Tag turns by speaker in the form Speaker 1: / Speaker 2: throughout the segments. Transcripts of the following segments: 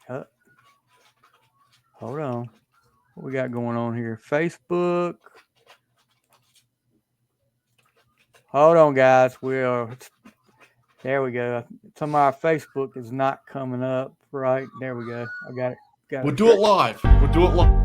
Speaker 1: Uh, hold on. What we got going on here? Facebook. Hold on, guys. There we go. Some of our Facebook is not coming up. Right. There we go. I got it. Got
Speaker 2: We'll
Speaker 1: it
Speaker 2: do it
Speaker 1: straight.
Speaker 2: live. We'll do it live.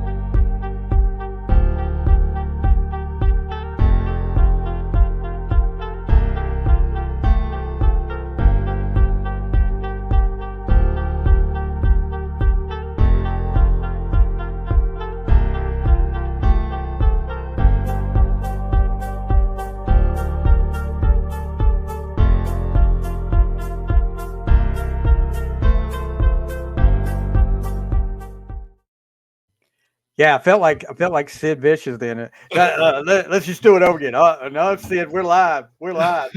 Speaker 1: Yeah, I felt like Sid Vicious then. Let's just do it over again. No, Sid, we're live. We're live.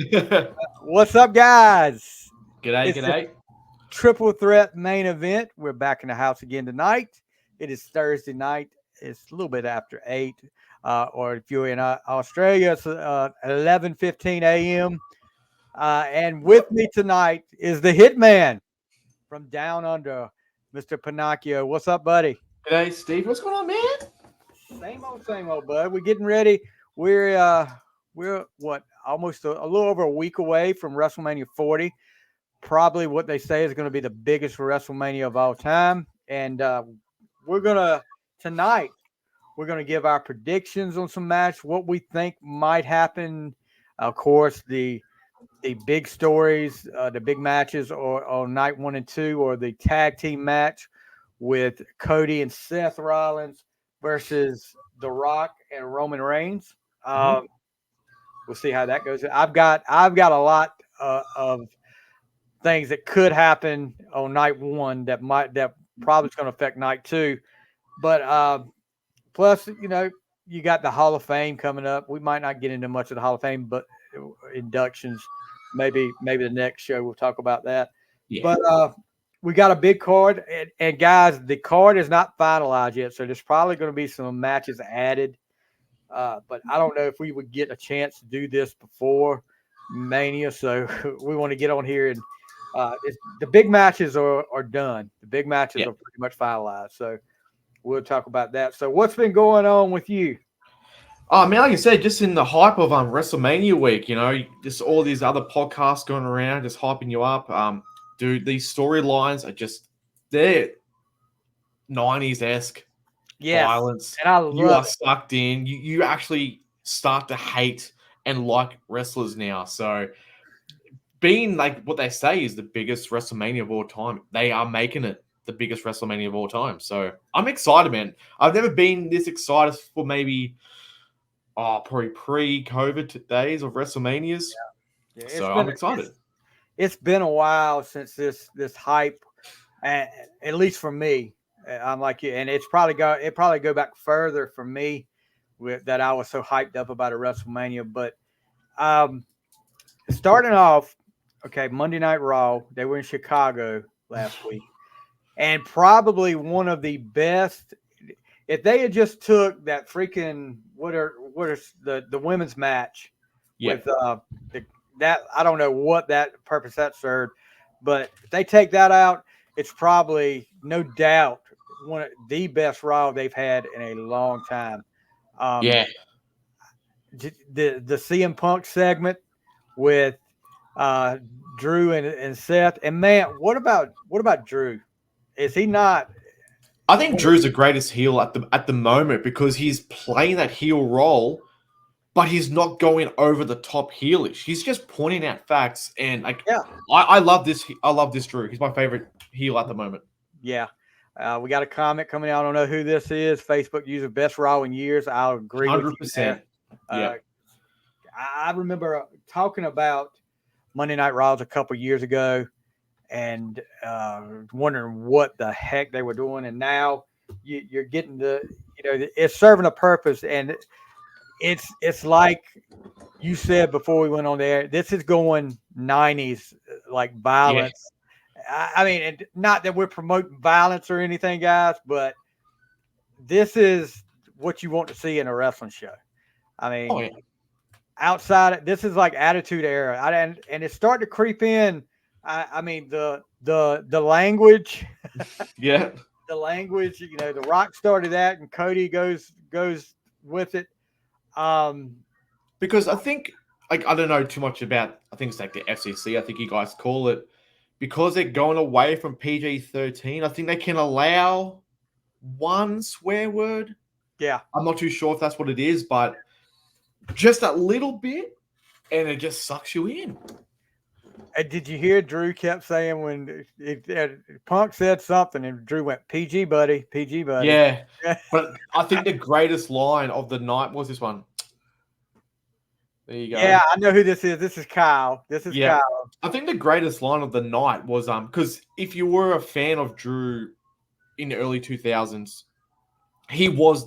Speaker 1: What's up, guys?
Speaker 2: G'day,
Speaker 1: It's the
Speaker 2: g'day.
Speaker 1: triple threat main event. We're back in the house again tonight. It is Thursday night. It's a little bit after 8. Or if you're in Australia, it's 11:15 a.m. And with me tonight is the Hitman from down under, Mr. Pennachio. What's up, buddy?
Speaker 2: G'day, Steve. What's going on, man?
Speaker 1: Same old, bud. We're getting ready. We're what almost a little over a week away from WrestleMania 40. Probably what they say is going to be the biggest WrestleMania of all time. And we're gonna tonight. We're gonna give our predictions on some match, what we think might happen. Of course, the big stories, the big matches, or on night 1 and 2, or the tag team match with Cody and Seth Rollins versus The Rock and Roman Reigns.
Speaker 2: Mm-hmm.
Speaker 1: Um, we'll see how that goes. I've got a lot of things that could happen on night 1 that probably is going to affect night 2. But plus, you got the Hall of Fame coming up. We might not get into much of the Hall of Fame, but inductions, maybe the next show we'll talk about that.
Speaker 2: Yeah.
Speaker 1: But we got a big card, and guys, the card is not finalized yet, so there's probably going to be some matches added. But I don't know if we would get a chance to do this before Mania, so we want to get on here and the big matches are done. The big matches
Speaker 2: Yeah.
Speaker 1: are pretty much finalized, so we'll talk about that. So, what's been going on with you?
Speaker 2: Oh, man, like I said, just in the hype of WrestleMania week, just all these other podcasts going around, just hyping you up. Dude, these storylines are just, they're 90s esque
Speaker 1: Yes,
Speaker 2: violence.
Speaker 1: and I
Speaker 2: You are
Speaker 1: love it.
Speaker 2: sucked in. You actually start to hate and like wrestlers now. So, being like what they say is the biggest WrestleMania of all time, they are making it the biggest WrestleMania of all time. So I'm excited, man. I've never been this excited for maybe probably pre-COVID days of WrestleManias.
Speaker 1: Yeah,
Speaker 2: So I'm excited.
Speaker 1: it's been a while since this hype, uh, at least for me. I'm like you, and it probably go back further for me with that I was so hyped up about a WrestleMania. But um, starting off, okay, Monday Night Raw. They were in Chicago last week, and probably one of the best. If they had just took that freaking what are the women's match
Speaker 2: Yeah.
Speaker 1: with the that I don't know what that purpose that served, but if they take that out, it's probably no doubt one of the best Raw they've had in a long time. Um,
Speaker 2: Yeah.
Speaker 1: the CM Punk segment with uh, Drew and Seth, and man, what about Drew? Is he not?
Speaker 2: I think Drew's the greatest heel at the moment because he's playing that heel role, but he's not going over the top heelish. He's just pointing out facts and like
Speaker 1: Yeah,
Speaker 2: I love this. I love this Drew. He's my favorite heel at the moment.
Speaker 1: yeah. We got a comment coming out. I don't know who this is. Facebook user best Raw in years. I'll agree with you there.
Speaker 2: 100%.
Speaker 1: Uh,
Speaker 2: Yep.
Speaker 1: I remember talking about Monday Night Raws a couple years ago and wondering what the heck they were doing. And now you're getting it's serving a purpose. And it's like you said before we went on there. This is going 90s like
Speaker 2: Yeah.
Speaker 1: violence. I mean, and not that we're promoting violence or anything, guys, but this is what you want to see in a wrestling show. I
Speaker 2: Oh
Speaker 1: mean,
Speaker 2: yeah.
Speaker 1: this is like attitude era, and it's starting to creep in. I mean the language.
Speaker 2: Yeah.
Speaker 1: the language. The Rock started that, and Cody goes with it. Um,
Speaker 2: Because I think, like, I don't know too much about, I think it's like the FCC, I think you guys call it, because they're going away from PG-13, I think they can allow one swear word.
Speaker 1: yeah.
Speaker 2: I'm not too sure if that's what it is, but just a little bit, and it just sucks you in.
Speaker 1: And did you hear Drew kept saying when Punk said something, and Drew went PG buddy, PG buddy.
Speaker 2: Yeah. But I think the greatest line of the night was this one. There you go.
Speaker 1: Yeah, I know who this is. This is Kyle. This is
Speaker 2: Yeah.
Speaker 1: Kyle.
Speaker 2: I think the greatest line of the night was because if you were a fan of Drew in the early 2000s, he was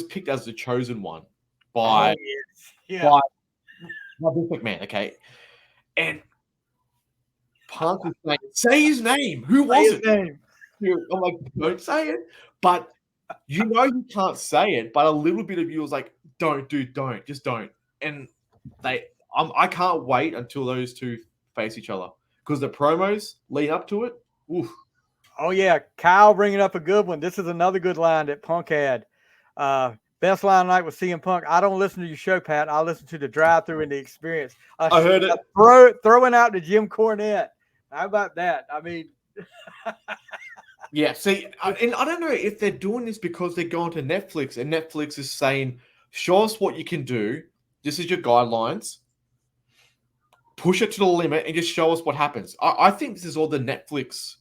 Speaker 2: picked as the chosen one by
Speaker 1: Oh, yes. Yeah.
Speaker 2: by Vince McMahon, okay? And Punk was saying, say his name. Who
Speaker 1: Say
Speaker 2: was
Speaker 1: his
Speaker 2: it?
Speaker 1: name.
Speaker 2: I'm like, don't say it. But you know you can't say it, but a little bit of you was like, don't, dude, don't. Just don't. And I can't wait until those two face each other. Because the promos lead up to it, oof.
Speaker 1: Oh yeah, Kyle bringing up a good one. This is another good line that Punk had. Best line tonight was CM Punk. I don't listen to your show, Pat. I listen to the drive-through and the experience.
Speaker 2: I heard it.
Speaker 1: Throwing out to Jim Cornette. How about that? I mean,
Speaker 2: yeah. See, and I don't know if they're doing this because they're going to Netflix, and Netflix is saying, "Show us what you can do. This is your guidelines. Push it to the limit, and just show us what happens." I think this is all the Netflix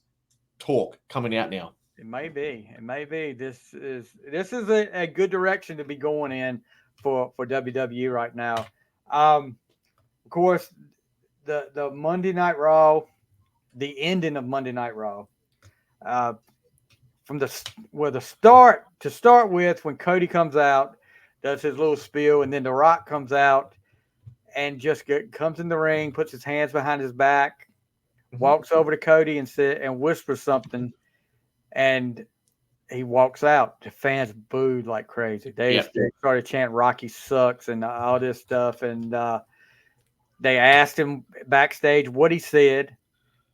Speaker 2: talk coming out now.
Speaker 1: it may be. It may be. This is a good direction to be going in for WWE right now. Of course, the Monday Night Raw, the ending of Monday Night Raw, from the start to start with, when Cody comes out, does his little spiel, and then The Rock comes out and just comes in the ring, puts his hands behind his back, walks over to Cody and whispers something, and he walks out. The fans booed like crazy. They started chanting "Rocky sucks" and all this stuff, and they asked him backstage what he said.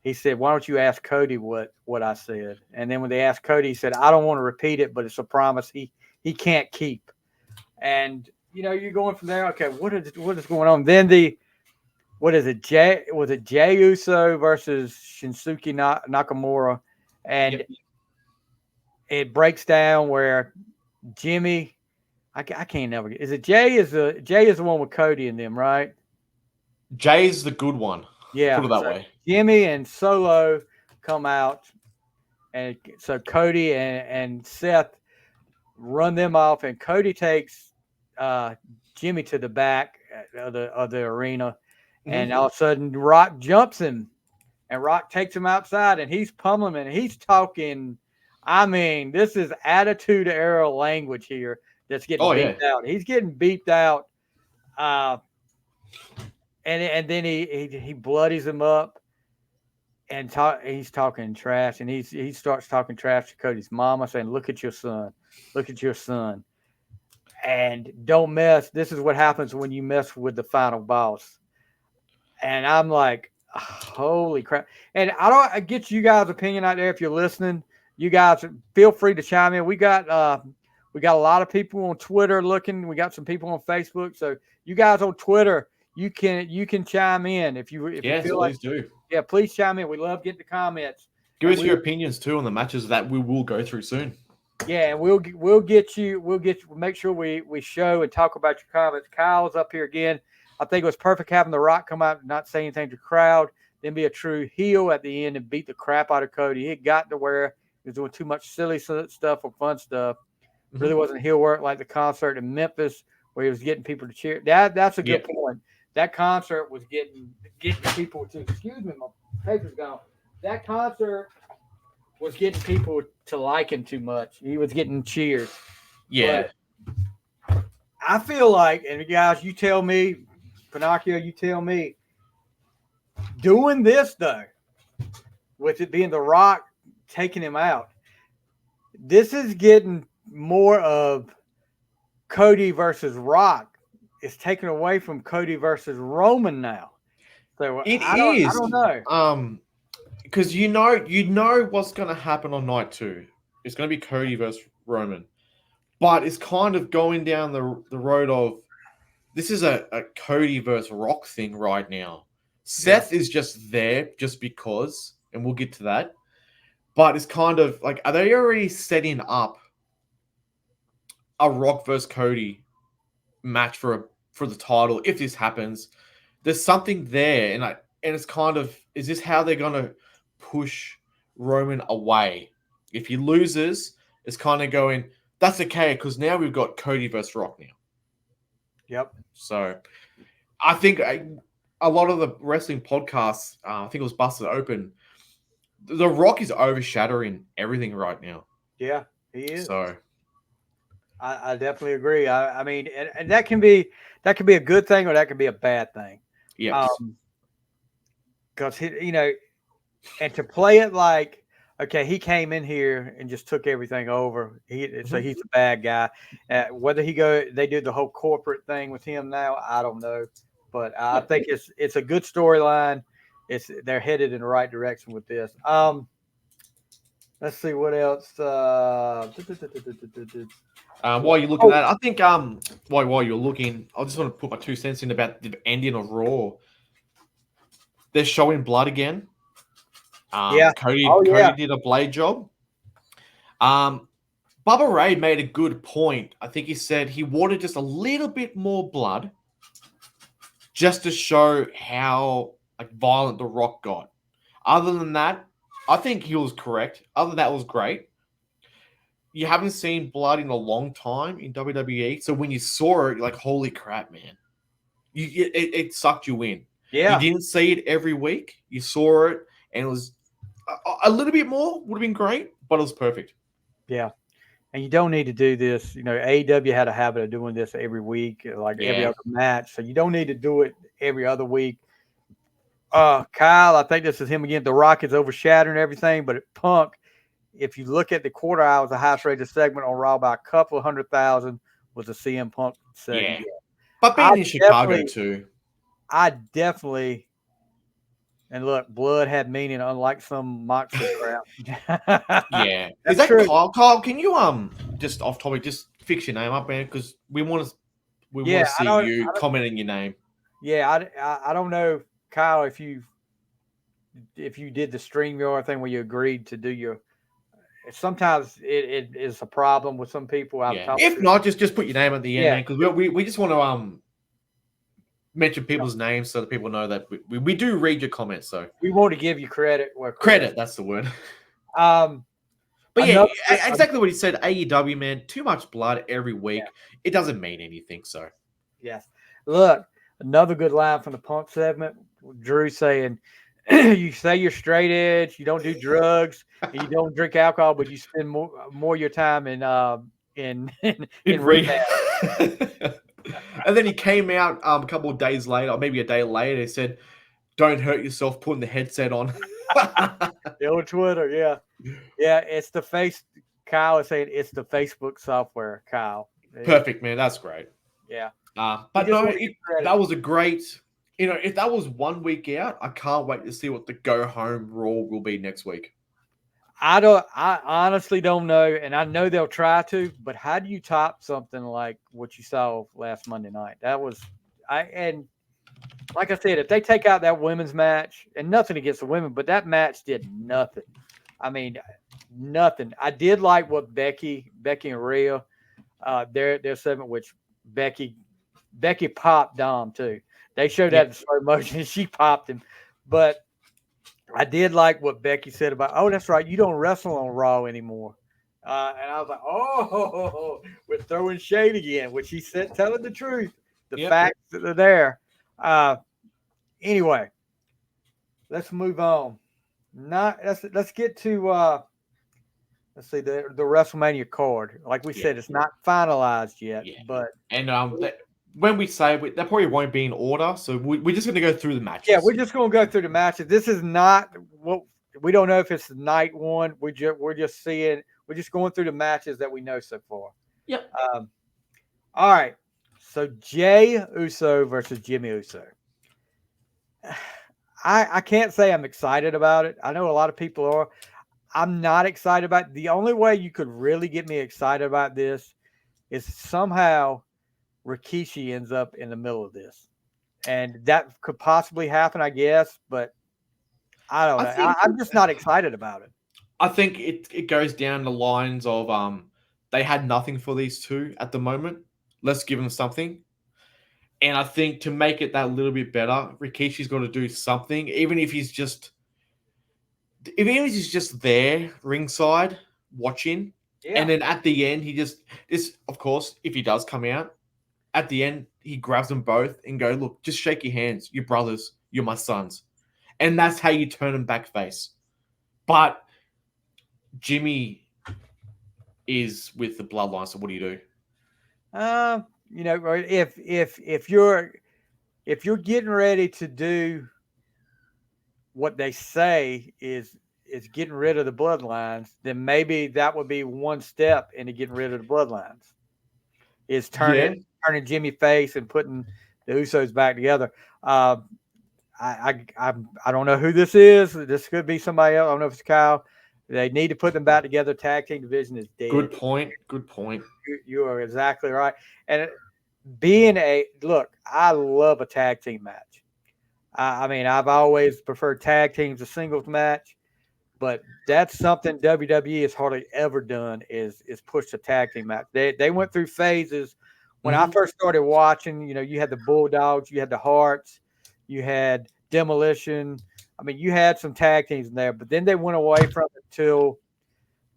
Speaker 1: He said, "Why don't you ask Cody what I said?" And then when they asked Cody, he said, "I don't want to repeat it, but it's a promise he can't keep." And you're going from there. Okay, what is going on? Then was it Jey Uso versus Shinsuke Nakamura, and it breaks down where Jimmy, I can't never get. Is it Jay? Jay is the one with Cody and them, right?
Speaker 2: Jay's the good one.
Speaker 1: Yeah,
Speaker 2: put it that way.
Speaker 1: Jimmy and Solo come out, and so Cody and Seth run them off, and Cody takes Jimmy to the back of the arena, and all of a sudden Rock jumps him, and Rock takes him outside, and he's pummeling him, and he's talking. I mean, this is Attitude Era language here that's getting beeped out. He's getting beeped out. And then he bloodies him up, and he's talking trash, and he starts talking trash to Cody's mama, saying, "Look at your son, look at your son, and don't mess. This is what happens when you mess with the final boss." And I'm like, holy crap! And I get you guys' opinion out there if you're listening. You guys feel free to chime in. We got a lot of people on Twitter looking. We got some people on Facebook. So you guys on Twitter, you can chime in if you feel like.
Speaker 2: Please do.
Speaker 1: Yeah, please chime in. We love getting the comments.
Speaker 2: Give us your opinions too on the matches that we will go through soon.
Speaker 1: Yeah, and we'll get you. Make sure we show and talk about your comments. Kyle's up here again. I think it was perfect having The Rock come out and not say anything to the crowd, then be a true heel at the end and beat the crap out of Cody. He had gotten to where he was doing too much silly stuff or fun stuff. Really wasn't heel work like the concert in Memphis where he was getting people to cheer. That's a good point. That concert was getting people to, excuse me, my paper's gone. That concert was getting people to like him too much. He was getting cheers.
Speaker 2: Yeah.
Speaker 1: But I feel like, and guys, you tell me, Pennachio, you tell me, doing this though, with it being The Rock taking him out, this is getting more of Cody versus Rock. It's taken away from Cody versus Roman now. So
Speaker 2: I don't know. because you know what's going to happen on night two. It's going to be Cody versus Roman, but it's kind of going down the road of this is a Cody versus Rock thing right now.
Speaker 1: Yeah.
Speaker 2: Seth is just there just because, and we'll get to that. But it's kind of like, are they already setting up a Rock versus Cody match for the title if this happens? There's something there, and it's kind of, is this how they're gonna push Roman away? If he loses, it's kind of going, that's okay because now we've got Cody versus Rock now.
Speaker 1: Yep.
Speaker 2: So I think a lot of the wrestling podcasts, I think it was Busted Open, The Rock is overshadowing everything right now.
Speaker 1: Yeah, he is.
Speaker 2: So
Speaker 1: I definitely agree. I mean, and that can be a good thing or that can be a bad thing.
Speaker 2: yes,
Speaker 1: Because and to play it like, okay, he came in here and just took everything over. So he's a bad guy. Whether they do the whole corporate thing with him now, I don't know, but I think it's a good storyline. They're headed in the right direction with this. Let's see what else.
Speaker 2: while you're looking at that, I think while you're looking, I just want to put my 2 cents in about the ending of Raw. They're showing blood again.
Speaker 1: Yeah.
Speaker 2: Cody
Speaker 1: Oh
Speaker 2: Cody
Speaker 1: yeah.
Speaker 2: did a blade job. Um, Bubba Ray made a good point. I think he said he wanted just a little bit more blood, just to show how like violent the Rock got. Other than that, I think he was correct. Other than that was great. You haven't seen blood in a long time in WWE, so when you saw it, you're like, holy crap, man! It sucked you in. You
Speaker 1: Yeah.
Speaker 2: didn't see it every week. You saw it, and it was a little bit more would have been great, but it was perfect.
Speaker 1: Yeah. And you don't need to do this. AEW had a habit of doing this every week, like every
Speaker 2: Yeah,
Speaker 1: other match. So you don't need to do it every other week. Kyle, I think this is him again. The Rock is overshadowing everything, but Punk, if you look at the quarter hours, the highest rated segment on Raw by a couple of 100,000 was the CM Punk
Speaker 2: yeah.
Speaker 1: segment.
Speaker 2: But
Speaker 1: I
Speaker 2: being in Chicago
Speaker 1: definitely,
Speaker 2: too.
Speaker 1: I definitely, and look, blood had meaning, unlike some Moxley crap.
Speaker 2: Yeah, is
Speaker 1: That's
Speaker 2: that
Speaker 1: true.
Speaker 2: Kyle? Kyle, can you just off topic, just fix your name up, man? Because we want
Speaker 1: Yeah,
Speaker 2: to see you commenting your name.
Speaker 1: yeah, I don't know, Kyle, if you did the StreamYard thing where you agreed to do your. Sometimes it is a problem with some people I've
Speaker 2: Yeah.
Speaker 1: talked
Speaker 2: If
Speaker 1: to.
Speaker 2: not, just put your name at the end,
Speaker 1: Yeah,
Speaker 2: man. Because we just want to mention people's names so that people know that we do read your comments. So
Speaker 1: we want to give you credit where credit.
Speaker 2: credit, that's the word.
Speaker 1: Um,
Speaker 2: But yeah,
Speaker 1: another,
Speaker 2: exactly what he said. AEW, man, too much blood every
Speaker 1: yeah,
Speaker 2: week. It doesn't mean anything. So
Speaker 1: yes. Look, another good line from the Punk segment. Drew saying, "You say you're straight edge, you don't do drugs, and you don't drink alcohol, but you spend more of your time in
Speaker 2: in re.
Speaker 1: rehab."
Speaker 2: And then he came out a couple of days later, or maybe a day later. He said, "Don't hurt yourself putting the headset on."
Speaker 1: The old Twitter, yeah. Yeah, it's the face. Kyle is saying it's the Facebook software, Kyle.
Speaker 2: Perfect, man. That's great.
Speaker 1: Yeah. We
Speaker 2: But
Speaker 1: just
Speaker 2: no,
Speaker 1: want to give credit.
Speaker 2: that was a great. If that was 1 week out, I can't wait to see what the go home Raw will be next week.
Speaker 1: I honestly don't know, and I know they'll try to, but how do you top something like what you saw last Monday night? That was and like I said, if they take out that women's match, and nothing against the women, but that match did nothing. I mean, nothing. I did like what Becky and Rhea, their segment, which Becky popped Dom too. They showed that
Speaker 2: Yep.
Speaker 1: in slow motion, and she popped him. But I did like what Becky said about, oh, that's right, you don't wrestle on Raw anymore. And I was like, oh, we're throwing shade again, which she said, telling the truth, the
Speaker 2: Yep.
Speaker 1: facts that are there. Anyway, let's move on. Let's get to let's see the WrestleMania card. Like we
Speaker 2: Yeah.
Speaker 1: said, it's not finalized yet,
Speaker 2: Yeah.
Speaker 1: but
Speaker 2: And when we say that probably won't be in order, so we're just going to go through the
Speaker 1: yeah,
Speaker 2: matches.
Speaker 1: we're just gonna go through the matches. This is not what we don't know if it's night one. We're just seeing. We're just going through the matches that we know so far.
Speaker 2: Yep.
Speaker 1: Um, all right. So Jay Uso versus Jimmy Uso. I can't say I'm excited about it. I know a lot of people are. I'm not excited about it. The only way you could really get me excited about this is somehow Rikishi ends up in the middle of this. And that could possibly happen, I guess, but I don't
Speaker 2: I
Speaker 1: know.
Speaker 2: think
Speaker 1: I'm just not excited about it.
Speaker 2: it goes down the lines of they had nothing for these two at the moment. Let's give them something. And I think to make it that little bit better, Rikishi's got to do something, even if he's just there ringside watching, and
Speaker 1: Yeah.
Speaker 2: then at the end he just this of course if he does come out at the end he grabs them both and go look just shake your hands, you're brothers, you're my sons, and that's how you turn them back face. But Jimmy is with the bloodline, so what do you do?
Speaker 1: You know, if you're getting ready to do what they say is getting rid of the bloodlines, then maybe that would be one step into getting rid of the bloodlines. Is
Speaker 2: Yeah,
Speaker 1: turning Jimmy face and putting the Usos back together. Uh, I don't know who this is. This could be somebody else. I don't know if it's Kyle. They need to put them back together. Tag team division is
Speaker 2: good
Speaker 1: dead.
Speaker 2: point. Good point.
Speaker 1: You are exactly right. And being a look, I love a tag team match. I mean, I've always preferred tag teams to singles match, but that's something WWE has hardly ever done is push the tag team match. They went through phases. When I
Speaker 2: Hmm.
Speaker 1: first started watching, you had the Bulldogs, you had the Hearts, you had Demolition. I mean, you had some tag teams in there, but then they went away from it till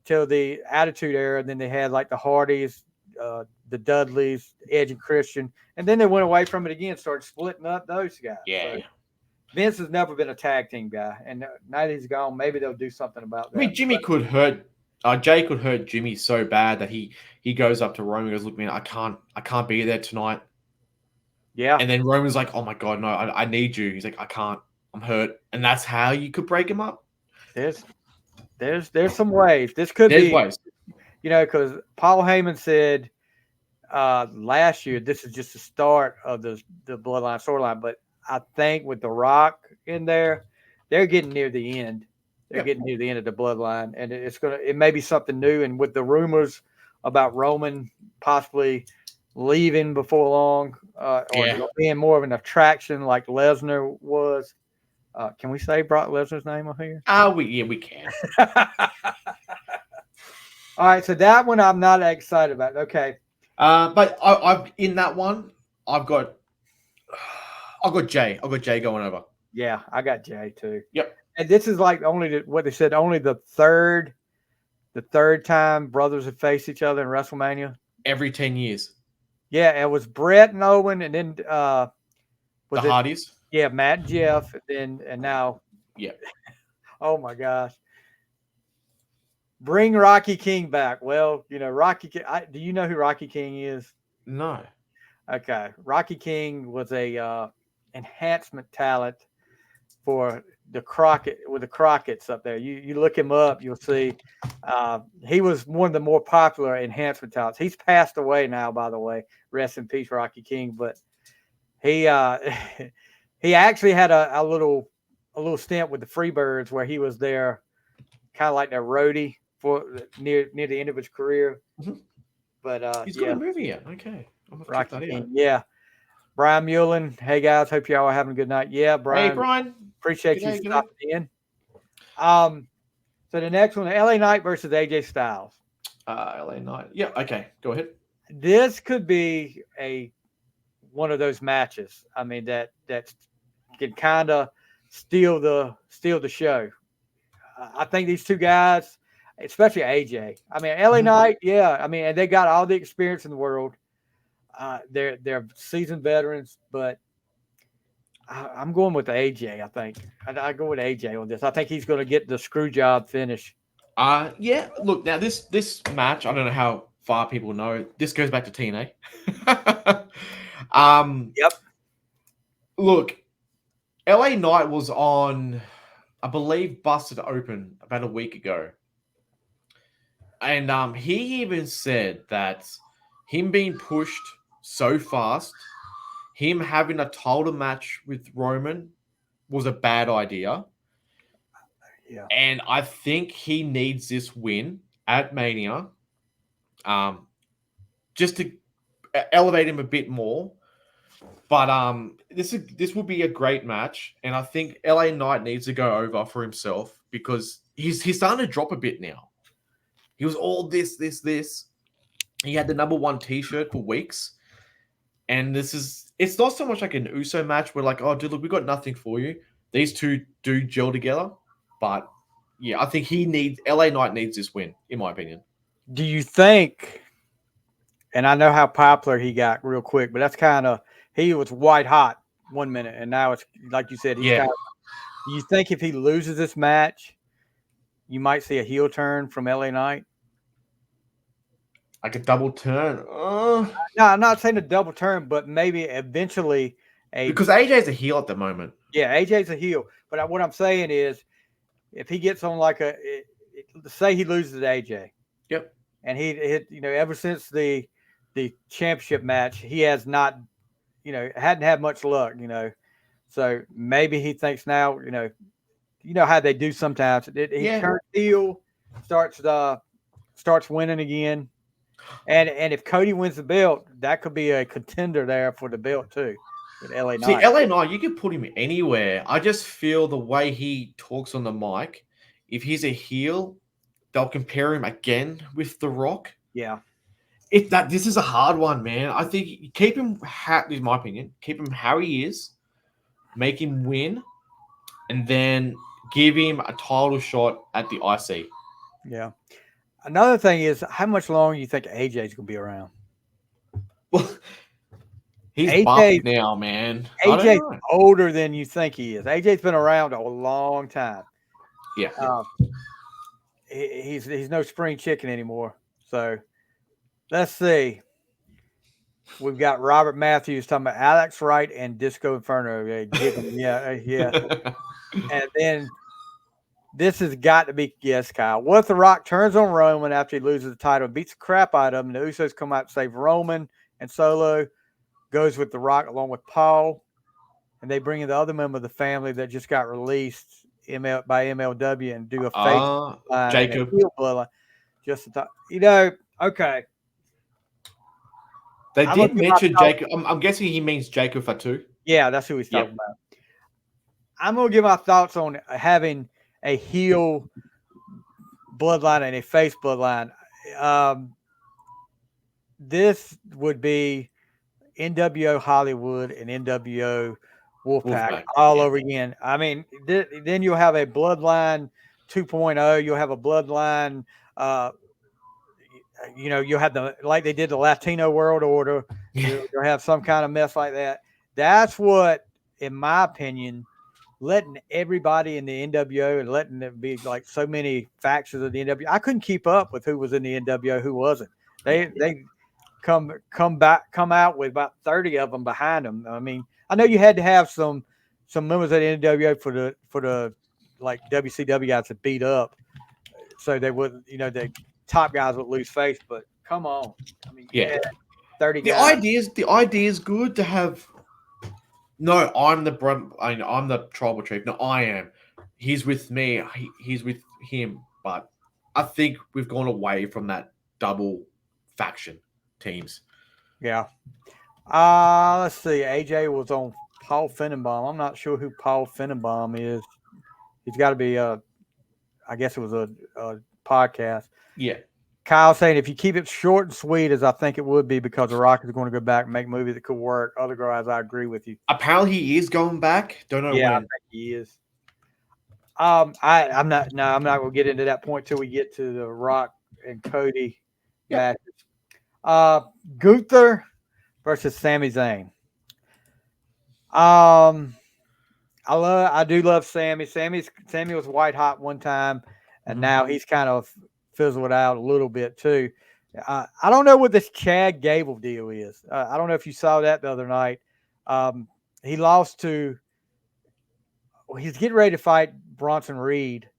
Speaker 1: the Attitude Era. And then they had like the Hardys, the Dudleys, Edge and Christian, and then they went away from it again, started splitting up those guys.
Speaker 2: Yeah.
Speaker 1: So Vince has never been a tag team guy, and now that he's gone, maybe they'll do something about
Speaker 2: I mean,
Speaker 1: that.
Speaker 2: Jimmy
Speaker 1: But
Speaker 2: could hurt. Jay could hurt Jimmy so bad that he goes up to Roman and goes, "Look, man, I can't be there tonight."
Speaker 1: yeah,
Speaker 2: And then Roman's like, "Oh my god, no, I need you." He's like, "I can't. I'm hurt." And that's how you could break him up.
Speaker 1: there's there's some ways this could
Speaker 2: There's
Speaker 1: be,
Speaker 2: ways.
Speaker 1: because Paul Heyman said last year this is just the start of the Bloodline storyline, but I think with The Rock in there, they're getting near the end. They're
Speaker 2: Yeah.
Speaker 1: getting near the end of the Bloodline, and it may be something new. And with the rumors about Roman possibly leaving before long, or
Speaker 2: Yeah.
Speaker 1: being more of an attraction like Lesnar was. Can we say Brock Lesnar's name on here?
Speaker 2: We can.
Speaker 1: All right, so that one I'm not excited about. Okay,
Speaker 2: But I've in that one, I've got I've got Jay. I've got Jay going over.
Speaker 1: yeah, I got Jay too.
Speaker 2: Yep.
Speaker 1: And this is like what they said, only the third time brothers have faced each other in WrestleMania.
Speaker 2: Every 10 years.
Speaker 1: Yeah, it was Brett and Owen, and then
Speaker 2: The
Speaker 1: was it?
Speaker 2: Hardys.
Speaker 1: Yeah, Matt and Jeff, and now,
Speaker 2: Yep.
Speaker 1: oh my gosh, bring Rocky King back. Well, Rocky. Do you know who Rocky King is?
Speaker 2: No.
Speaker 1: Okay, Rocky King was a enhancement talent for the Crockett's up there. You look him up, you'll see he was one of the more popular enhancement talents. He's passed away now, by the way. Rest in peace, Rocky King. But he he actually had a little stint with the Freebirds where he was there, kind of like their roadie for near the end of his career.
Speaker 2: Mhm.
Speaker 1: But
Speaker 2: He's got
Speaker 1: yeah,
Speaker 2: a movie yet. Okay. I'm gonna check
Speaker 1: Rocky
Speaker 2: that
Speaker 1: King.
Speaker 2: out.
Speaker 1: Yeah, Brian Mullen. Hey guys, hope y'all are having a good night. Yeah,
Speaker 2: Hey
Speaker 1: Brian,
Speaker 2: Brian.
Speaker 1: appreciate you
Speaker 2: G'day, g'day.
Speaker 1: stopping in. So the next one, LA Knight versus AJ Styles.
Speaker 2: LA Knight. Yeah, okay. Go ahead.
Speaker 1: This could be one of those matches. I mean that can kind of steal the show. I think these two guys, especially AJ. I mean, LA
Speaker 2: Mhm.
Speaker 1: Knight, yeah. I mean, and they got all the experience in the world. They're seasoned veterans, but I'm going with AJ. I think I go with AJ on this. I think he's going to get the screw job finish.
Speaker 2: Yeah, look, now this match, I don't know how far people know. This goes back to TNA. um
Speaker 1: Yep.
Speaker 2: Look, LA Knight was on, I believe, Busted Open about a week ago. And he even said that him being pushed so fast, him having a title match with Roman, was a bad idea.
Speaker 1: Yeah.
Speaker 2: And I think he needs this win at Mania, just to elevate him a bit more. But this will be a great match, and I think LA Knight needs to go over for himself because he's starting to drop a bit now. He was all this. He had the number one T-shirt for weeks, and it's not so much like an USO match where like, oh, dude, look, we got nothing for you. These two do gel together, but yeah, I think LA Knight needs this win, in my opinion.
Speaker 1: Do you think? And I know how popular he got real quick, but that's kind of he was white hot 1 minute, and now it's like you said, he's
Speaker 2: Yeah,
Speaker 1: kind of. Do you think if he loses this match, you might see a heel turn from LA Knight?
Speaker 2: like a double turn.
Speaker 1: No, I'm not saying a double turn, but maybe eventually a
Speaker 2: Because AJ's a heel at the moment.
Speaker 1: yeah, AJ's a heel. But what I'm saying is, if he gets on like say he loses to AJ,
Speaker 2: Yep.
Speaker 1: and he hit, ever since the championship match, he has not, hadn't had much luck, So maybe he thinks now, how they do sometimes. He
Speaker 2: Yeah.
Speaker 1: turns heel, starts winning again. And if Cody wins the belt, that could be a contender there for the belt too, with LA
Speaker 2: See,
Speaker 1: Knight.
Speaker 2: LA Knight, you could put him anywhere. I just feel the way he talks on the mic, if he's a heel, they'll compare him again with The Rock.
Speaker 1: Yeah.
Speaker 2: This is a hard one, man. I think keep him. This is my opinion. Keep him how he is, make him win, and then give him a title shot at the IC.
Speaker 1: Yeah. Another thing is, how much longer you think AJ's gonna be around?
Speaker 2: Well, he's
Speaker 1: AJ
Speaker 2: buffed now, man. I don't
Speaker 1: AJ's
Speaker 2: know.
Speaker 1: older than you think he is. AJ's been around a long time.
Speaker 2: Yeah.
Speaker 1: Uh, he's no spring chicken anymore. So let's see. We've got Robert Matthews talking about Alex Wright and Disco Inferno. Yeah. And then this has got to be, yes, Kyle. What if The Rock turns on Roman after he loses the title, beats the crap out of him, and the Usos come out to save Roman and Solo, goes with The Rock along with Paul, and they bring in the other member of the family that just got released by MLW and do a face line and a
Speaker 2: Jacob.
Speaker 1: heel bloodline. Just to talk, okay.
Speaker 2: They
Speaker 1: I'm
Speaker 2: did mention Jacob. I'm guessing he means Jacob Fatu.
Speaker 1: Yeah, that's who he's talking about. I'm going to give my thoughts on having a heel bloodline and a face bloodline. This would be NWO Hollywood and NWO Wolfpack all over again. I mean, then you'll have a bloodline 2.0. You'll have a bloodline. You'll have like they did the Latino World Order. You'll have some kind of mess like that. That's what, in my opinion, letting everybody in the NWO and letting it be like so many factions of the NWO. I couldn't keep up with who was in the NWO, who wasn't. They come out with about 30 of them behind them. I mean, I know you had to have some members of the NWO for the like WCW guys to beat up, so they wouldn't, the top guys would lose face. But come on, I mean, 30 guys.
Speaker 2: The idea is good to have. No, I'm the tribal chief. No, I am. He's with me. He's with him. But I think we've gone away from that double faction teams.
Speaker 1: Yeah. Let's see. AJ was on Paul Finnenbaum. I'm not sure who Paul Finnenbaum is. He's got to be I guess it was a podcast.
Speaker 2: Yeah.
Speaker 1: Kyle saying if you keep it short and sweet, as I think it would be, because The Rock is going to go back and make movies that could work. Otherwise, I agree with you.
Speaker 2: Apparently, he is going back. Don't know when.
Speaker 1: I think he is. I'm not going to get into that point till we get to the Rock and Cody matches. Gunther versus Sami Zayn. I do love Sammy. Sammy was white hot one time, and now he's kind of fizzled out a little bit too. I don't know what this Chad Gable deal is. I don't know if you saw that the other night. He lost to. He's getting ready to fight Bronson Reed,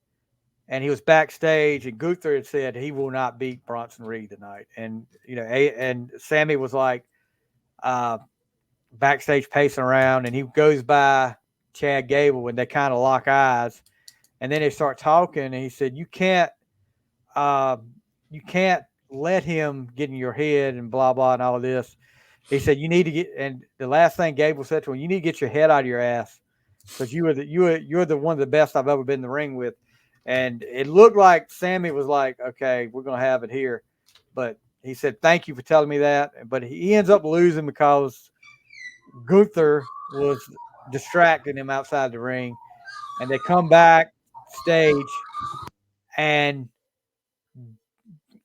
Speaker 1: and he was backstage, and Gunther had said he will not beat Bronson Reed tonight. And and Sammy was like backstage pacing around, and he goes by Chad Gable, and they kind of lock eyes, and then they start talking, and he said, uh, you can't let him get in your head and blah blah and all of this. He said you need to get, and the last thing Gable said to him, you need to get your head out of your ass because you're the one of the best I've ever been in the ring with. And it looked like Sammy was like, okay, we're gonna have it here, but he said thank you for telling me that. But he ends up losing because Gunther was distracting him outside the ring, and they come back stage and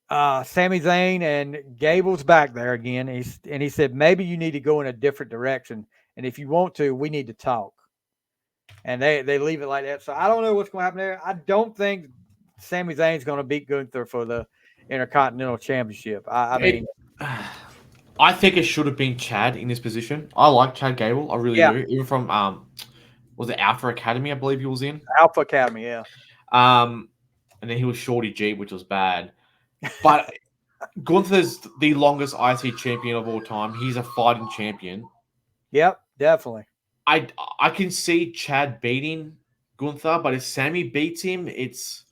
Speaker 1: Sami Zayn and Gable's back there again. He said maybe you need to go in a different direction, and if you want to, we need to talk. And they leave it like that. So I don't know what's going to happen there. I don't think Sami Zayn's going to beat Gunther for the Intercontinental Championship. I
Speaker 2: It,
Speaker 1: mean,
Speaker 2: I think it should have been Chad in this position. I like Chad Gable, I really
Speaker 1: yeah,
Speaker 2: do. Even from was it Alpha Academy? I believe he was in.
Speaker 1: Alpha Academy, yeah,
Speaker 2: Um, and then he was Shorty G, which was bad. But Gunther's the longest IC champion of all time. He's a fighting champion.
Speaker 1: yep, definitely,
Speaker 2: I I can see Chad beating Gunther, but if Sammy beats him, it's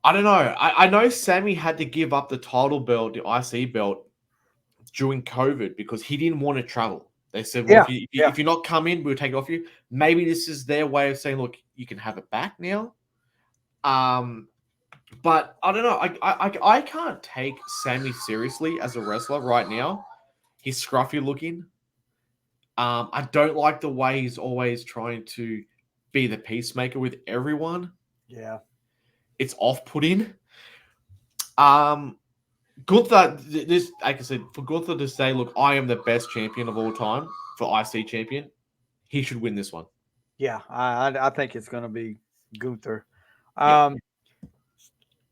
Speaker 2: I don't know. I know Sammy had to give up the title belt, the IC belt, during COVID because he didn't want to travel. They said, "Well,
Speaker 1: yeah, yeah,
Speaker 2: if you're not coming, we'll take it off you." Maybe this is their way of saying, "Look, you can have it back now." Um, but I don't know. I can't take Sammy seriously as a wrestler right now. He's scruffy looking. I don't like the way he's always trying to be the peacemaker with everyone.
Speaker 1: yeah.
Speaker 2: It's off-putting. Um, Gunther, this like I said, for Gunther to say, "Look, I am the best champion of all time for IC champion," he should win this one.
Speaker 1: Yeah, I think it's going to be Gunther.
Speaker 2: Yeah.
Speaker 1: Um,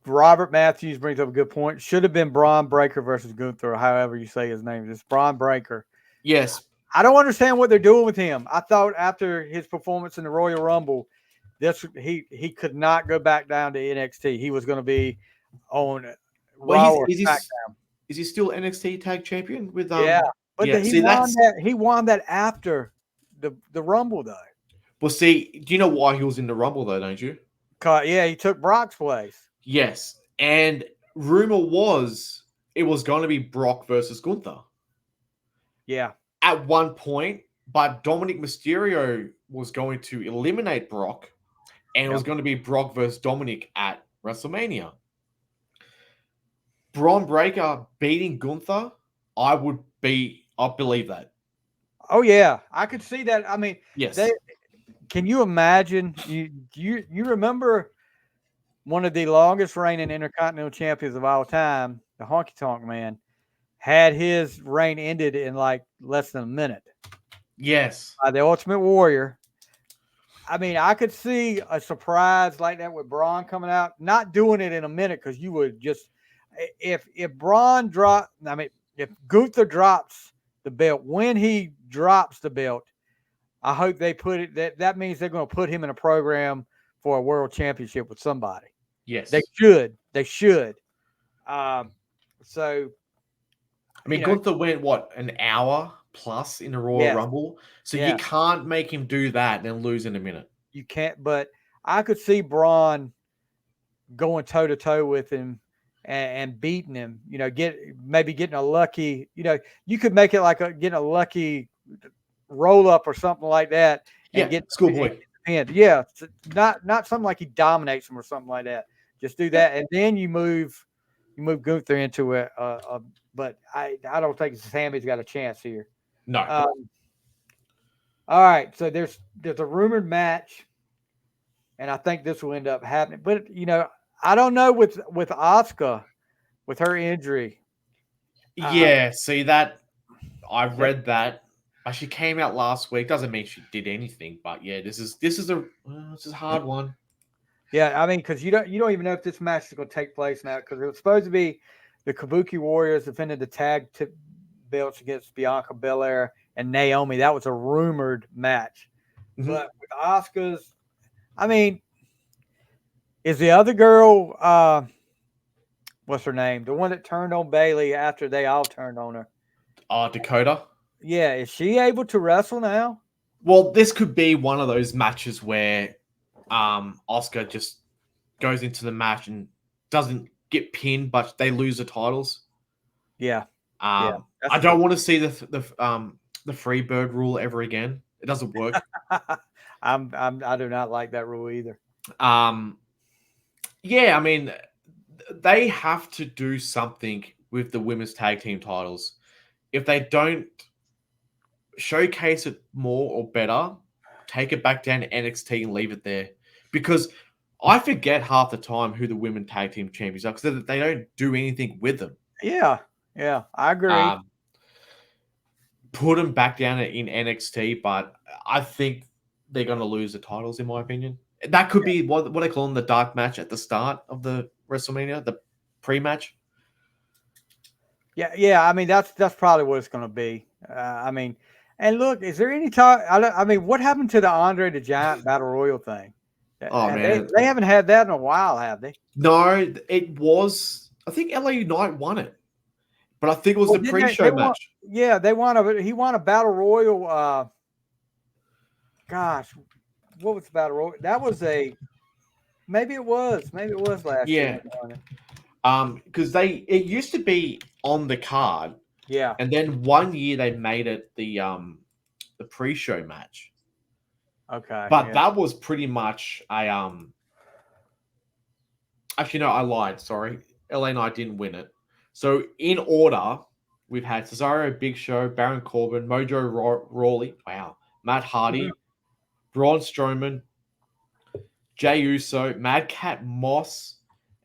Speaker 1: Robert Matthews brings up a good point. Should have been Braun Breaker versus Gunther, or however you say his name. It's Braun Breaker.
Speaker 2: Yes.
Speaker 1: I don't understand what they're doing with him. I thought after his performance in the Royal Rumble, he could not go back down to NXT. He was going to be on
Speaker 2: Well,
Speaker 1: Raw or SmackDown.
Speaker 2: is he still NXT Tag Champion with
Speaker 1: Yeah, but
Speaker 2: Yeah.
Speaker 1: he
Speaker 2: See,
Speaker 1: won
Speaker 2: that's
Speaker 1: that. He won that after the Rumble though.
Speaker 2: well. See, do you know why he was in the Rumble though? Don't you?
Speaker 1: Yeah, he took Brock's place.
Speaker 2: Yes. And rumor was it was going to be Brock versus Gunther
Speaker 1: Yeah,
Speaker 2: at one point, but Dominic Mysterio was going to eliminate Brock, and it was
Speaker 1: yep.
Speaker 2: going to be Brock versus Dominic at WrestleMania. Braun Breaker beating Gunther, I believe that.
Speaker 1: Oh yeah, I could see that. I mean,
Speaker 2: Yes.
Speaker 1: they can you imagine? You remember one of the longest reigning Intercontinental Champions of all time, the Honky Tonk Man, had his reign ended in like less than a minute
Speaker 2: Yes.
Speaker 1: by the Ultimate Warrior. I mean, I could see a surprise like that with Braun coming out, not doing it in a minute because you would just if Braun drop. I mean, if Gunther drops the belt when he drops the belt, I hope they put it that means they're going to put him in a program for a world championship with somebody. They
Speaker 2: Yes.
Speaker 1: should. They should. Um, so
Speaker 2: I mean, Gunther went what, an hour plus in the Royal
Speaker 1: yes,
Speaker 2: Rumble, so you
Speaker 1: yeah,
Speaker 2: can't make him do that and then lose in a minute.
Speaker 1: you can't. But I could see Braun going toe to toe with him and beating him. Maybe getting a lucky. You could make it like getting a lucky roll up or something like that, and
Speaker 2: Yeah,
Speaker 1: get
Speaker 2: schoolboy.
Speaker 1: and yeah, not something like he dominates him or something like that. Just do
Speaker 2: Yeah.
Speaker 1: that, and then you move Gunther into a but I don't think Sammy's got a chance here.
Speaker 2: No.
Speaker 1: All right, so there's a rumored match, and I think this will end up happening. But I don't know with Asuka with her injury.
Speaker 2: Yeah, see that I've
Speaker 1: That,
Speaker 2: read that. She came out last week. Doesn't mean she did anything, but yeah, this is a hard one.
Speaker 1: yeah, I mean, because you don't even know if this match is going to take place now because it was supposed to be the Kabuki Warriors defended the belts against Bianca Belair and Naomi. That was a rumored match,
Speaker 2: Mhm.
Speaker 1: but with Asuka's, I mean, is the other girl? What's her name? The one that turned on Bailey after they all turned on her.
Speaker 2: Dakota.
Speaker 1: Yeah, is she able to wrestle now?
Speaker 2: Well, this could be one of those matches where Oscar just goes into the match and doesn't get pinned, but they lose the titles.
Speaker 1: Yeah, yeah.
Speaker 2: I don't want to see the free bird rule ever again. It doesn't work.
Speaker 1: I do not like that rule either.
Speaker 2: Um, yeah, I mean, they have to do something with the women's tag team titles. If they don't showcase it more or better, take it back down to NXT and leave it there. Because I forget half the time who the women tag team champions are because they don't do anything with them.
Speaker 1: Yeah, yeah, I agree.
Speaker 2: Put them back down in NXT, but I think they're going to lose the titles, in my opinion. That could be what they call them, the dark match at the start of the WrestleMania, the pre-match.
Speaker 1: Yeah, yeah. I mean, that's probably what it's going to be. I mean, and look, is there any talk? I mean, what happened to the Andre the Giant Battle Royal thing?
Speaker 2: Oh
Speaker 1: They
Speaker 2: man,
Speaker 1: they haven't had that in a while, have they?
Speaker 2: no, it was. I think LA Knight won it, but I think it was
Speaker 1: Well,
Speaker 2: the
Speaker 1: didn't they
Speaker 2: pre-show
Speaker 1: won?
Speaker 2: match.
Speaker 1: Yeah, they won a. He won a Battle Royal. Gosh, what was the Battle Royal? That was a. Maybe it was. Maybe it was last year.
Speaker 2: Yeah,
Speaker 1: He won it.
Speaker 2: because it used to be on the card,
Speaker 1: Yeah.
Speaker 2: and then one year they made it the pre-show match.
Speaker 1: Okay.
Speaker 2: But
Speaker 1: Yeah.
Speaker 2: that was pretty much a Actually, no, I lied. Sorry, LA Knight didn't win it. So in order, we've had Cesaro, Big Show, Baron Corbin, Mojo Rawley, wow, Matt
Speaker 1: Mhm.
Speaker 2: Hardy, Braun Strowman, Jey Uso, Madcap Moss,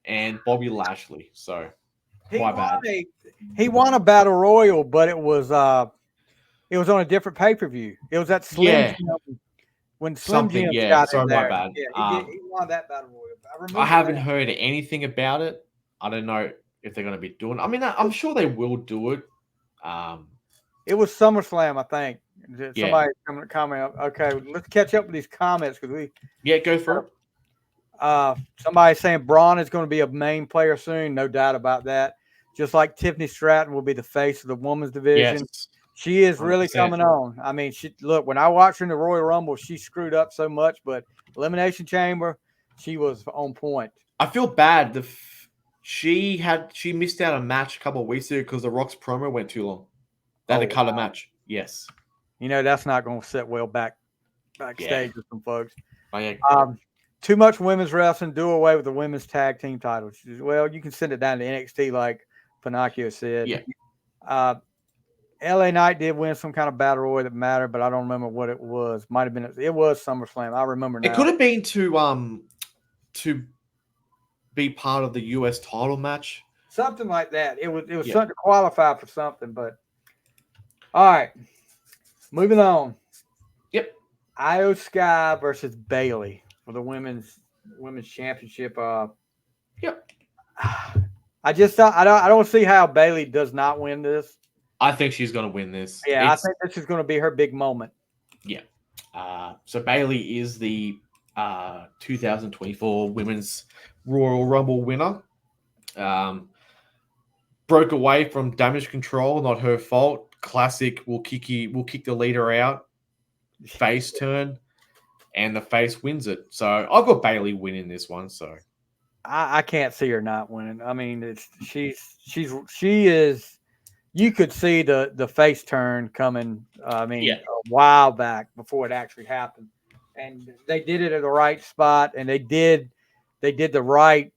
Speaker 2: and Bobby Lashley. So
Speaker 1: He
Speaker 2: my
Speaker 1: won
Speaker 2: bad.
Speaker 1: a. He won a Battle Royal, but it was on a different pay per view. It was at Slim
Speaker 2: Yeah,
Speaker 1: Jim when Slim
Speaker 2: something.
Speaker 1: Jim's
Speaker 2: Yeah,
Speaker 1: got in
Speaker 2: sorry, my
Speaker 1: there.
Speaker 2: bad.
Speaker 1: Yeah, he did. He won that Battle Royal. I
Speaker 2: I
Speaker 1: remember
Speaker 2: haven't
Speaker 1: that.
Speaker 2: heard anything about it. I don't know if they're going to be doing. I mean, I'm sure they will do it. Um,
Speaker 1: It was SummerSlam, I think.
Speaker 2: yeah,
Speaker 1: Somebody coming to comment. Okay, let's catch up with these comments because we.
Speaker 2: yeah, go for it.
Speaker 1: Somebody saying Braun is going to be a main player soon. No doubt about that. Just like Tiffany Stratton will be the face of the women's division.
Speaker 2: Yes,
Speaker 1: She is really
Speaker 2: 100%.
Speaker 1: coming on. I mean, she look when I watched her in the Royal Rumble, she screwed up so much, but Elimination Chamber, she was on point.
Speaker 2: I feel bad. She missed out a match a couple of weeks ago because the Rock's promo went too long. They had to
Speaker 1: Oh,
Speaker 2: cut a match. Yes.
Speaker 1: you know that's not going to sit well
Speaker 2: Yeah.
Speaker 1: backstage with some folks.
Speaker 2: Oh, yeah.
Speaker 1: Too much women's wrestling. Do away with the women's tag team titles. Well, you can send it down to NXT, like Pennachio said.
Speaker 2: Yeah.
Speaker 1: LA Knight did win some kind of battle royal that mattered, but I don't remember what it was. Might have been it was SummerSlam. I remember
Speaker 2: It
Speaker 1: now.
Speaker 2: could have been to be part of the US title match.
Speaker 1: Something like that. It was something to qualify for something, but all right. Moving on.
Speaker 2: Yep.
Speaker 1: Io Sky versus Bailey for the women's championship.
Speaker 2: Yep.
Speaker 1: I just I don't see how Bailey does not win this.
Speaker 2: I think she's going to win this.
Speaker 1: Yeah, I think this is going to be her big moment.
Speaker 2: Yeah. So Bailey is the 2024 Women's Royal Rumble winner. Broke away from damage control, not her fault. Classic. We'll kick the leader out. Face turn, and the face wins it. So I've got Bailey winning this one. So
Speaker 1: I can't see her not winning. I mean, she is. You could see the face turn coming. A while back before it actually happened, and they did it at the right spot, and they did the right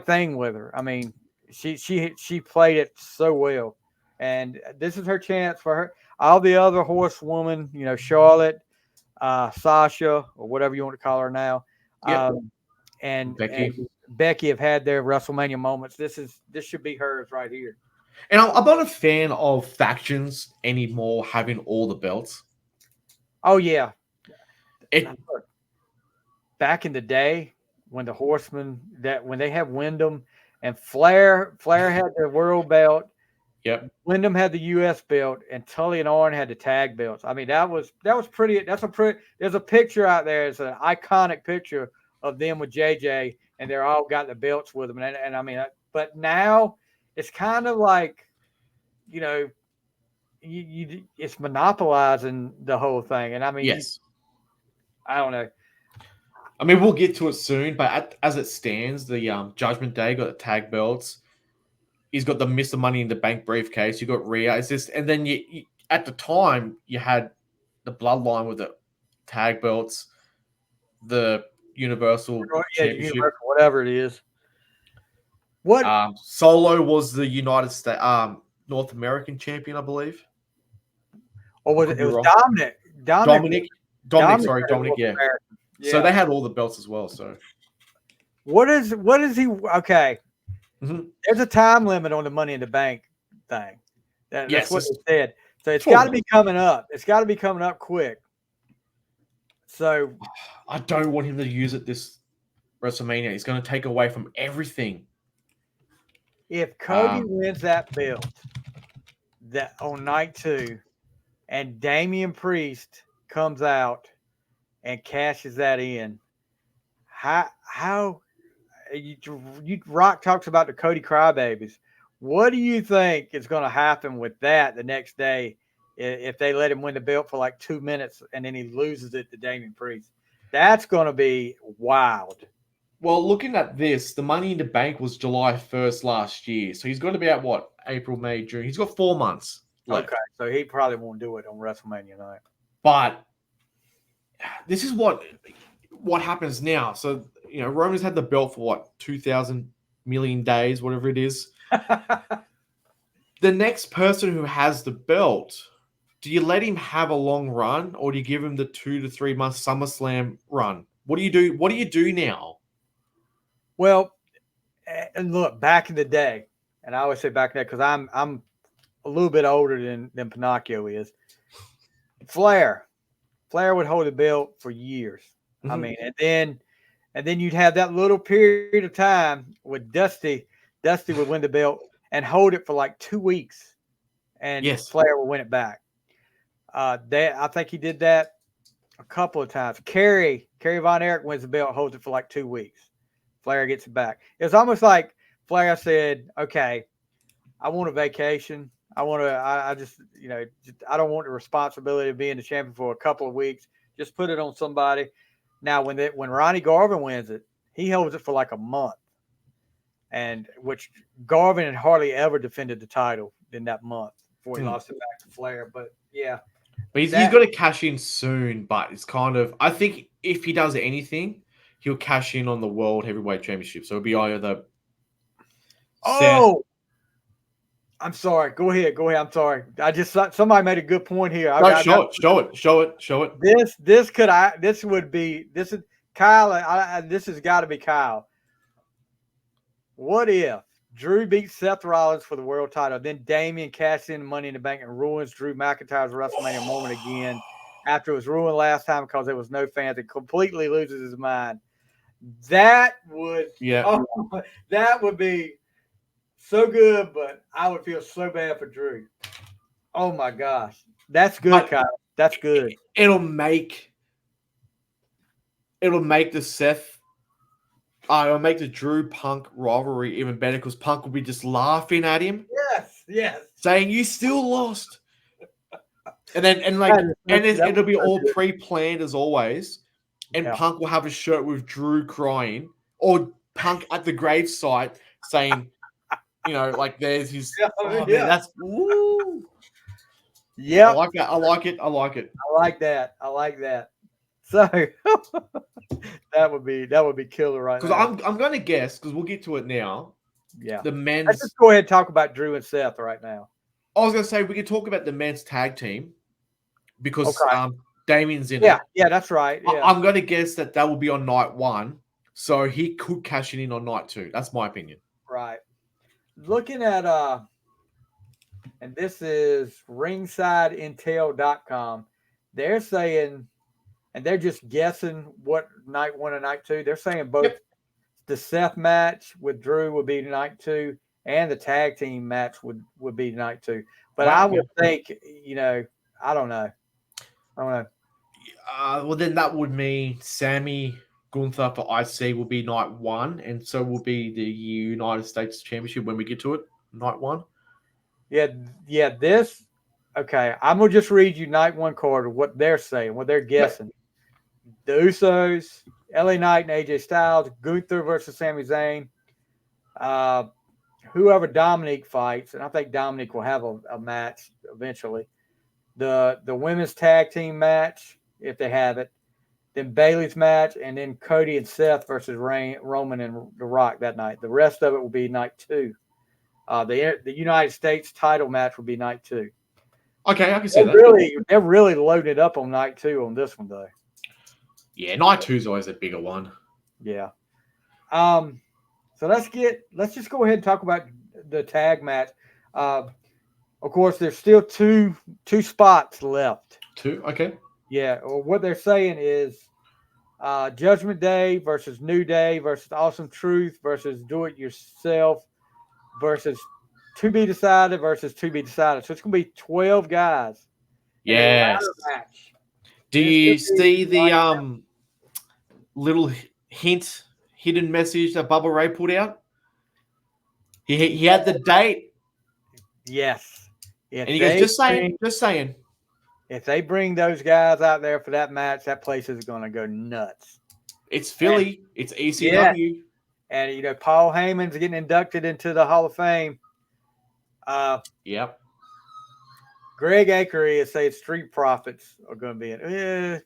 Speaker 1: thing with her. I mean, she played it so well, and this is her chance for her. All the other horsewomen, Charlotte, Sasha, or whatever you want to call her now, and Becky have had their WrestleMania moments. This should be hers right here.
Speaker 2: And I'm not a fan of factions anymore having all the belts.
Speaker 1: Oh yeah, back in the day when the Horsemen when they had Wyndham and Flair had the world belt.
Speaker 2: Yep.
Speaker 1: Wyndham had the U.S. belt, and Tully and Arn had the tag belts. I mean, that was pretty. There's a picture out there. It's an iconic picture of them with JJ, and they're all got the belts with them. And I mean, but now it's kind of like, it's monopolizing the whole thing. And I mean,
Speaker 2: Yes.
Speaker 1: I don't know.
Speaker 2: I mean, we'll get to it soon, but as it stands, the Judgment Day got the tag belts. He's got the Mr. Money in the Bank briefcase. You got Rhea. It's just, and then you at the time you had the Bloodline with the tag belts, the Universal
Speaker 1: Yeah,
Speaker 2: Championship.
Speaker 1: Universal, whatever it is. What?
Speaker 2: Solo was the United States, North American champion, I believe.
Speaker 1: Or was
Speaker 2: Could
Speaker 1: it?
Speaker 2: be
Speaker 1: It was
Speaker 2: wrong.
Speaker 1: Dominic.
Speaker 2: Dominic. Yeah. So
Speaker 1: Yeah.
Speaker 2: they had all the belts as well. So
Speaker 1: What is he? Okay.
Speaker 2: Mhm.
Speaker 1: There's a time limit on the Money in the Bank thing. That's
Speaker 2: Yes,
Speaker 1: what
Speaker 2: it's
Speaker 1: they said. So it's
Speaker 2: 4
Speaker 1: got to be
Speaker 2: months.
Speaker 1: coming up. It's got to be coming up quick. So
Speaker 2: I don't want him to use it this WrestleMania. He's going to take away from everything.
Speaker 1: if Cody wins that belt that on night 2, and Damian Priest comes out and cashes that in, how Rock talks about the Cody crybabies. What do you think is going to happen with that the next day if they let him win the belt for like 2 minutes and then he loses it to Damian Priest? That's going to be wild.
Speaker 2: Well, looking at this, the Money in the Bank was July 1st last year. So he's going to be at what? April, May, June. He's got 4 months left.
Speaker 1: Okay, so he probably won't do it on WrestleMania night.
Speaker 2: But this is what happens now. So, Roman's had the belt for what? 2,000 million days, whatever it is. The next person who has the belt, do you let him have a long run or do you give him the 2 to 3 month SummerSlam run? What do you do? What do you do now?
Speaker 1: Well, and look, back in the day, and I always say back in the day because I'm a little bit older than Pennachio is. Flair would hold the belt for years.
Speaker 2: Mm-hmm.
Speaker 1: I mean, and then you'd have that little period of time with Dusty. Dusty would win the belt and hold it for like 2 weeks, and
Speaker 2: Yes.
Speaker 1: Flair would win it back. I think he did that a couple of times. Kerry Von Erich wins the belt, holds it for like 2 weeks. Flair gets it back. It's almost like Flair said, "Okay, I want a vacation. I just, I don't want the responsibility of being the champion for a couple of weeks. Just put it on somebody." Now, when Ronnie Garvin wins it, he holds it for like a month, and which Garvin had hardly ever defended the title in that month before he lost it back to Flair. But yeah,
Speaker 2: but he's got to cash in soon. But it's kind of, I think if he does anything, he'll cash in on the World Heavyweight Championship. So it'll be either.
Speaker 1: Oh, I'm sorry. Go ahead. I'm sorry. I just thought somebody made a good point here.
Speaker 2: Show it.
Speaker 1: This would be Kyle. This has got to be Kyle. What if Drew beats Seth Rollins for the world title, then Damian cashes in Money in the Bank and ruins Drew McIntyre's WrestleMania moment again after it was ruined last time because there was no fans and completely loses his mind? That would that would be so good, but I would feel so bad for Drew. Oh my gosh. That's good, Kyle. That's good.
Speaker 2: It'll make the Seth it'll make the Drew Punk rivalry even better because Punk will be just laughing at him.
Speaker 1: Yes.
Speaker 2: Saying you still lost. And then it'll be all pre-planned as always. And Punk will have a shirt with Drew crying or Punk at the gravesite saying, like there's his man, that's woo.
Speaker 1: Yeah.
Speaker 2: I like that. I like it.
Speaker 1: I like that. So that would be killer right now.
Speaker 2: Because I'm gonna guess, because we'll get to it now.
Speaker 1: Yeah.
Speaker 2: The men's.
Speaker 1: Let's just go ahead and talk about Drew and Seth right now.
Speaker 2: I was gonna say we could talk about the men's tag team because Damien's in
Speaker 1: it. Yeah, that's right. Yeah.
Speaker 2: I'm gonna guess that will be on night 1. So he could cash it in on night 2. That's my opinion.
Speaker 1: Right. Looking at and this is ringsideintel.com. They're saying, and they're just guessing what night 1 and night 2. They're saying both the Seth match with Drew would be night 2 and the tag team match would be night 2. But I would think, I don't know.
Speaker 2: Well, then that would mean Sammy Gunther for IC will be night 1, and so will be the United States Championship when we get to it, night 1.
Speaker 1: Yeah. This Okay, I'm gonna just read you night one card of what they're saying, what they're guessing. The Usos, LA Knight and AJ Styles, Gunther versus Sami Zayn. Uh, Whoever Dominic fights, and I think Dominic will have a match eventually. The women's tag team match, if they have it. Then Bailey's match, and then Cody and Seth versus Roman and The Rock that night. The rest of it will be night two. The United States title match will be night two.
Speaker 2: Okay, I can see that.
Speaker 1: They're really loaded up on night two on this one though.
Speaker 2: Yeah, night two is always a bigger one.
Speaker 1: Yeah. So let's just go ahead and talk about the tag match. Of course, there's still two spots left.
Speaker 2: Two, okay.
Speaker 1: Yeah. Well, what they're saying is Judgment Day versus New Day versus Awesome Truth versus Do It Yourself versus To Be Decided versus To Be Decided. So it's going to be 12 guys.
Speaker 2: Yes.
Speaker 1: Match.
Speaker 2: Do you see the little hidden message that Bubba Ray put out? He had the date.
Speaker 1: Yes.
Speaker 2: And he goes, just saying.
Speaker 1: If they bring those guys out there for that match, that place is going to go nuts.
Speaker 2: It's Philly. It's ECW.
Speaker 1: Yeah. And, Paul Heyman's getting inducted into the Hall of Fame.
Speaker 2: Yep.
Speaker 1: Greg Akery is saying Street Profits are going to be in.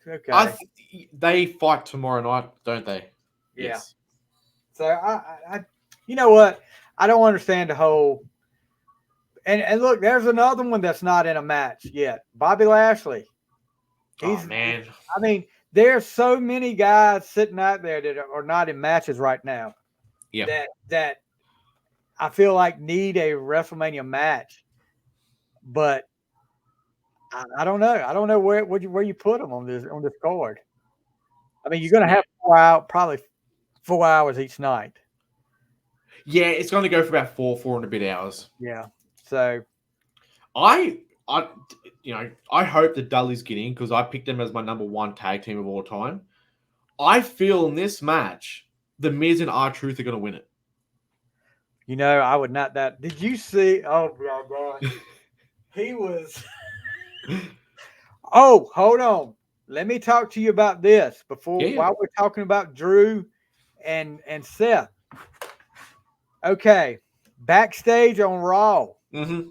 Speaker 1: Okay.
Speaker 2: They fight tomorrow night, don't they?
Speaker 1: Yeah.
Speaker 2: Yes.
Speaker 1: So, I you know what? I don't understand the whole. And look, there's another one that's not in a match yet. Bobby Lashley.
Speaker 2: Man.
Speaker 1: I mean, there's so many guys sitting out there that are not in matches right now.
Speaker 2: Yeah.
Speaker 1: That I feel like need a WrestleMania match, but I don't know. I don't know where you put them on this card. I mean, you're going to have probably 4 hours each night.
Speaker 2: Yeah, it's going to go for about four and a bit hours.
Speaker 1: Yeah. So,
Speaker 2: I hope the Dudleys get in because I picked them as my number one tag team of all time. I feel in this match, The Miz and R-Truth are going to win it.
Speaker 1: I would not that. Did you see? Oh, God. He was. Oh, hold on. Let me talk to you about this while we're talking about Drew and Seth. Okay. Backstage on Raw.
Speaker 2: Mm-hmm.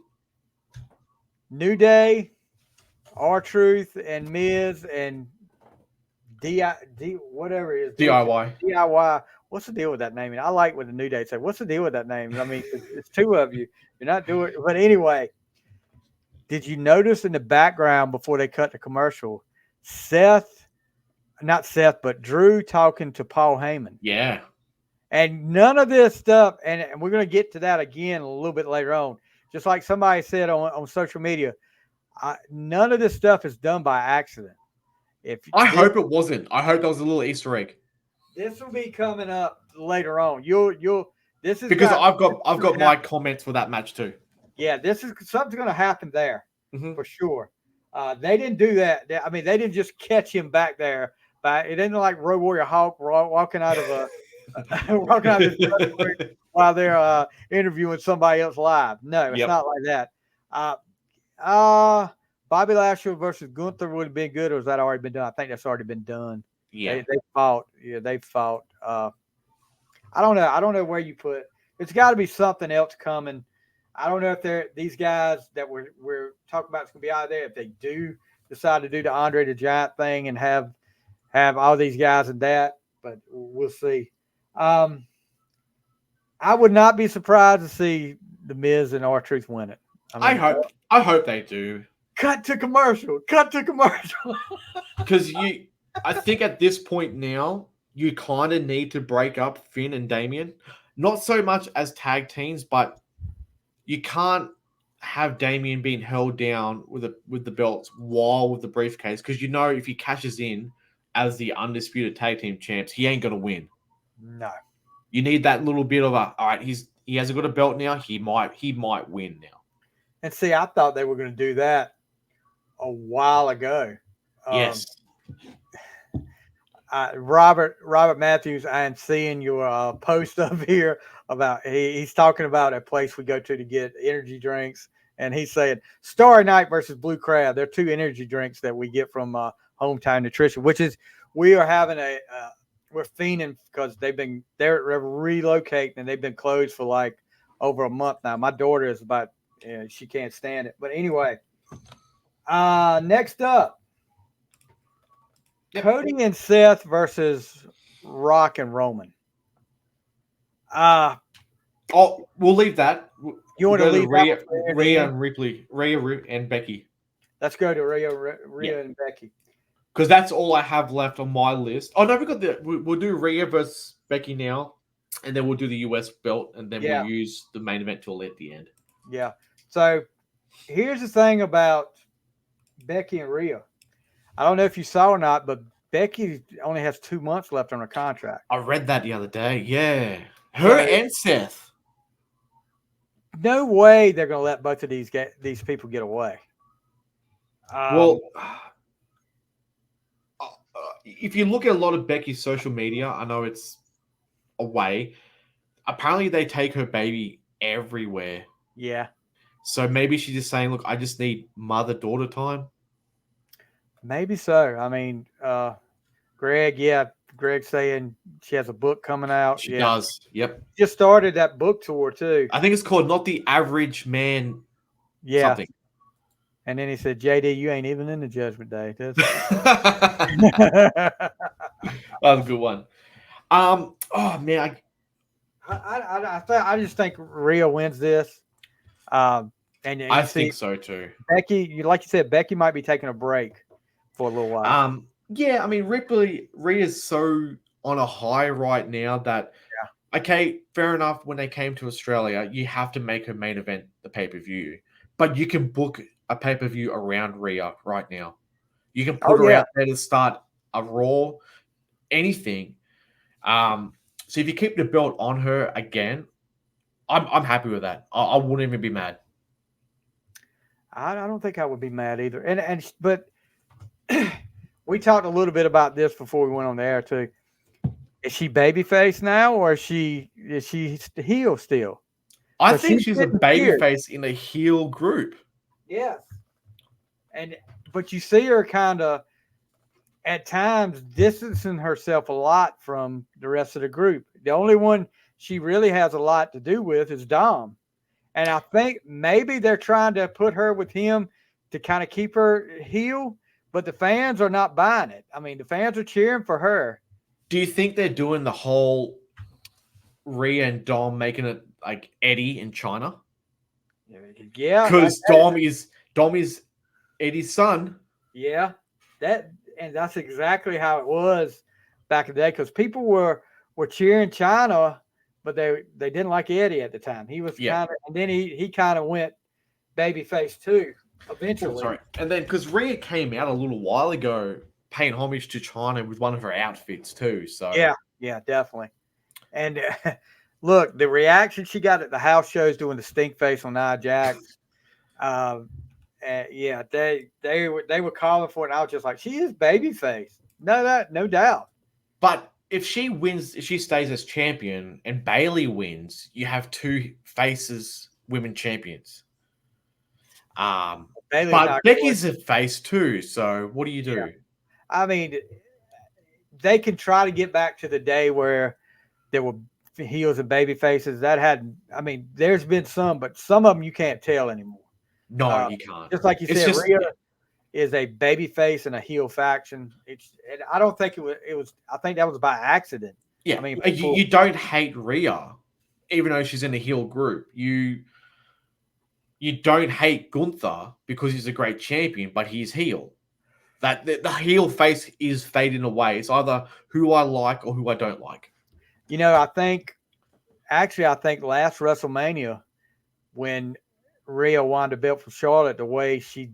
Speaker 1: New Day, R-Truth, and Miz, and whatever it is. DIY. What's the deal with that name? I like what the New Day say. What's the deal with that name? I mean, it's two of you. You're not doing it. But anyway, did you notice in the background before they cut the commercial, Drew talking to Paul Heyman?
Speaker 2: Yeah.
Speaker 1: And none of this stuff, and we're going to get to that again a little bit later on. Just like somebody said on social media, none of this stuff is done by accident.
Speaker 2: I hope it wasn't. I hope that was a little Easter egg.
Speaker 1: This will be coming up later on. This is
Speaker 2: because I've got my comments for that match too.
Speaker 1: Yeah, this is something's going to happen there
Speaker 2: for
Speaker 1: sure. They didn't do that. They didn't just catch him back there. But it isn't like Road Warrior Hawk walking out of while they're interviewing somebody else live. No, it's not like that. Bobby Lashley versus Gunther would have been good, or has that already been done? I think that's already been done.
Speaker 2: Yeah,
Speaker 1: they fought. Yeah, they fought. I don't know. I don't know where you put. It's got to be something else coming. I don't know if these guys that we're talking about is going to be out there. If they do decide to do the Andre the Giant thing and have all these guys in that, but we'll see. I would not be surprised to see the Miz and R-Truth win it.
Speaker 2: I hope they do.
Speaker 1: Cut to commercial.
Speaker 2: Because I think at this point now, you kind of need to break up Finn and Damian. Not so much as tag teams, but you can't have Damian being held down with the belts while with the briefcase, because if he cashes in as the undisputed tag team champs, he ain't gonna win.
Speaker 1: No.
Speaker 2: You need that little bit of all right, he hasn't got a belt now, he might win now.
Speaker 1: And see, I thought they were going to do that a while ago.
Speaker 2: Yes.
Speaker 1: Robert Matthews, I am seeing your post up here about he's talking about a place we go to get energy drinks and he's saying Starry Night versus Blue Crab. They're two energy drinks that we get from Hometown Nutrition, which is we are having we're fiending because they're relocating and they've been closed for like over a month now. My daughter is about she can't stand it, but anyway. Next up,
Speaker 2: Yep.
Speaker 1: Cody and Seth versus Rock and Roman.
Speaker 2: Oh, we'll leave that.
Speaker 1: You want to leave
Speaker 2: Rhea,
Speaker 1: that one
Speaker 2: Rhea and Ripley, Rhea and Becky,
Speaker 1: Let's go to Rhea
Speaker 2: Yeah.
Speaker 1: and Becky.
Speaker 2: because that's all I have left on my list. Oh no, we'll do Rhea versus Becky now, and then we'll do the US belt, and then
Speaker 1: Yeah.
Speaker 2: we'll use the main event till at the end.
Speaker 1: Yeah. So here's the thing about Becky and Rhea. I don't know if you saw or not, but Becky only has 2 months left on her contract.
Speaker 2: I read that the other day. Yeah, her and Seth.
Speaker 1: No way they're going to let both of these people get away.
Speaker 2: Well, if you look at a lot of Becky's social media, I know it's away. Apparently, they take her baby everywhere.
Speaker 1: Yeah.
Speaker 2: So maybe she's just saying, "Look, I just need mother-daughter time."
Speaker 1: Maybe so. I mean, Greg's saying she has a book coming out.
Speaker 2: She does. Yep.
Speaker 1: Just started that book tour too.
Speaker 2: I think it's called "Not the Average Man."
Speaker 1: Yeah.
Speaker 2: Something.
Speaker 1: And then he said, "JD, you ain't even in the Judgment Day."
Speaker 2: That was a good one. Oh man,
Speaker 1: I just think Rhea wins this. And
Speaker 2: I think so too.
Speaker 1: Becky, like you said, Becky might be taking a break for a little while.
Speaker 2: Yeah, I mean, Rhea's so on a high right now that, okay, fair enough. When they came to Australia, you have to make her main event the pay-per-view, but you can book a pay-per-view around Rhea right now. You can put her out there to start a Raw, anything. So if you keep the belt on her again, I'm happy with that. I wouldn't even be mad.
Speaker 1: I don't think I would be mad either. But we talked a little bit about this before we went on the air too. Is she babyface now, or is she heel still?
Speaker 2: I think she's a babyface in a heel group.
Speaker 1: Yes. But you see her kind of at times distancing herself a lot from the rest of the group. The only one she really has a lot to do with is Dom. And I think maybe they're trying to put her with him to kind of keep her heel, but the fans are not buying it. I mean, the fans are cheering for her.
Speaker 2: Do you think they're doing the whole Rhea and Dom making it like Eddie in China?
Speaker 1: Yeah.
Speaker 2: Because Dom is Eddie's son.
Speaker 1: Yeah. That's exactly how it was back in the day, because people were cheering China, but they didn't like Eddie at the time. He was kind of, and then he kind of went babyface too eventually.
Speaker 2: Oh, sorry. And then because Rhea came out a little while ago paying homage to China with one of her outfits too. So
Speaker 1: yeah, definitely. And look, the reaction she got at the house shows doing the stink face on Nia Jax. Yeah, they were calling for it. And I was just like, she is babyface. No doubt.
Speaker 2: But if she wins, if she stays as champion and Bayley wins, you have two faces women champions. But Becky's a face too. So what do you do?
Speaker 1: Yeah. I mean, they can try to get back to the day where there were heels and baby faces. There's been some, but some of them you can't tell anymore.
Speaker 2: No, you can't.
Speaker 1: Just like you said, Rhea is a baby face and a heel faction. I don't think it was. I think that was by accident.
Speaker 2: Yeah,
Speaker 1: I mean,
Speaker 2: you don't hate Rhea, even though she's in a heel group. You don't hate Gunther because he's a great champion, but he's heel. That the heel face is fading away. It's either who I like or who I don't like.
Speaker 1: I think last WrestleMania when Rhea won the belt from Charlotte, the way she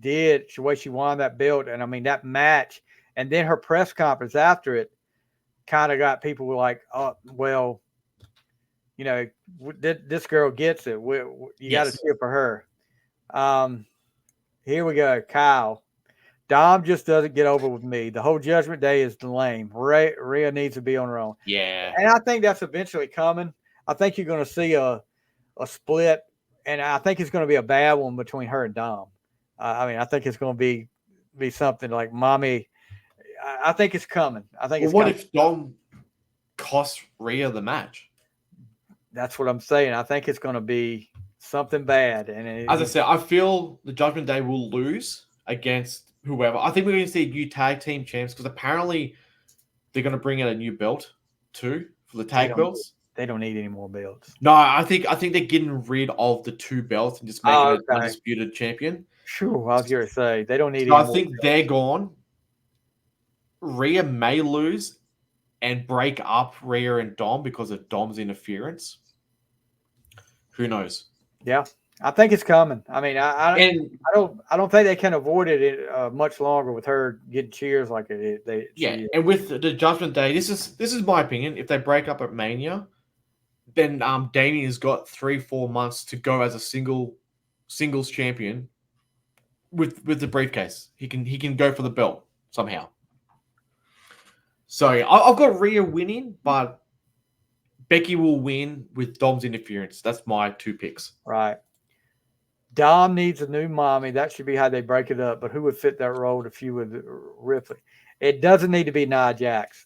Speaker 1: won that belt, and I mean that match, and then her press conference after it, kind of got people like, oh well, this girl gets it. You got to cheer for her. Here we go, Kyle. Dom just doesn't get over with me. The whole Judgment Day is lame. Rhea needs to be on her own.
Speaker 2: Yeah.
Speaker 1: And I think that's eventually coming. I think you're going to see a split and I think it's going to be a bad one between her and Dom. I mean, I think it's going to be something like mommy. I think it's coming. I think
Speaker 2: Well,
Speaker 1: it's
Speaker 2: what
Speaker 1: coming.
Speaker 2: if Dom cost Rhea the match?
Speaker 1: That's what I'm saying. I think it's going to be something bad. And
Speaker 2: As I said, I feel the Judgment Day will lose against whoever. I think we're going to see new tag team champs because apparently they're going to bring out a new belt too for the tag belts.
Speaker 1: they don't need any more belts.
Speaker 2: No, I think they're getting rid of the 2 belts and just making it
Speaker 1: Okay.
Speaker 2: undisputed champion.
Speaker 1: Sure, I was going to say they don't need
Speaker 2: So
Speaker 1: any
Speaker 2: I
Speaker 1: more
Speaker 2: think
Speaker 1: belts.
Speaker 2: they're gone. Rhea may lose and break up Rhea and Dom because of Dom's interference. Who knows?
Speaker 1: Yeah, I think it's coming. I mean,
Speaker 2: And
Speaker 1: I don't think they can avoid it much longer with her getting cheers like it.
Speaker 2: yeah, and with the Judgment Day, this is my opinion. If they break up at Mania, then Damien's got 3-4 months to go as a singles champion with the briefcase. He can go for the belt somehow. So I've got Rhea winning, but Becky will win with Dom's interference. That's my 2 picks.
Speaker 1: Right. Dom needs a new mommy. That should be how they break it up. But who would fit that role to feud with Ripley? It doesn't need to be Nia Jax.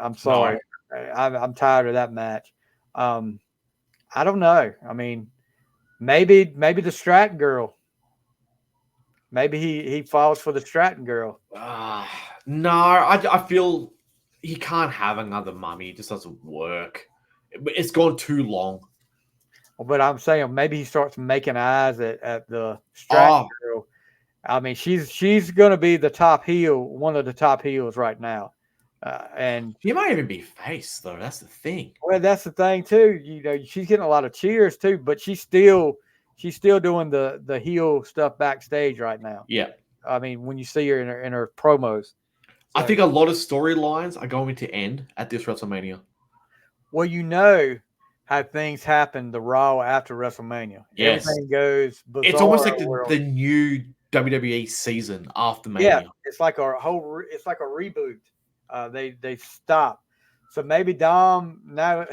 Speaker 1: I'm sorry.
Speaker 2: No.
Speaker 1: I'm tired of that match. I don't know. I mean, maybe the Stratton girl. Maybe he falls for the Stratton girl.
Speaker 2: No, I feel he can't have another mummy. It just doesn't work. It's gone too long.
Speaker 1: But I'm saying maybe he starts making eyes at the Stratton girl. I mean, she's going to be the top heel, one of the top heels right now. And
Speaker 2: she might even be face though. That's the thing.
Speaker 1: Well, that's the thing too. You know, she's getting a lot of cheers too, but she's still doing the heel stuff backstage right now.
Speaker 2: Yeah.
Speaker 1: I mean, when you see her in her promos.
Speaker 2: So, I think a lot of storylines are going to end at this WrestleMania.
Speaker 1: Well, you know how things happen the Raw after WrestleMania.
Speaker 2: Yes.
Speaker 1: Everything goes bizarre.
Speaker 2: It's almost like the new WWE season after Mania.
Speaker 1: Yeah, it's like a reboot. They stop. So maybe Dom now.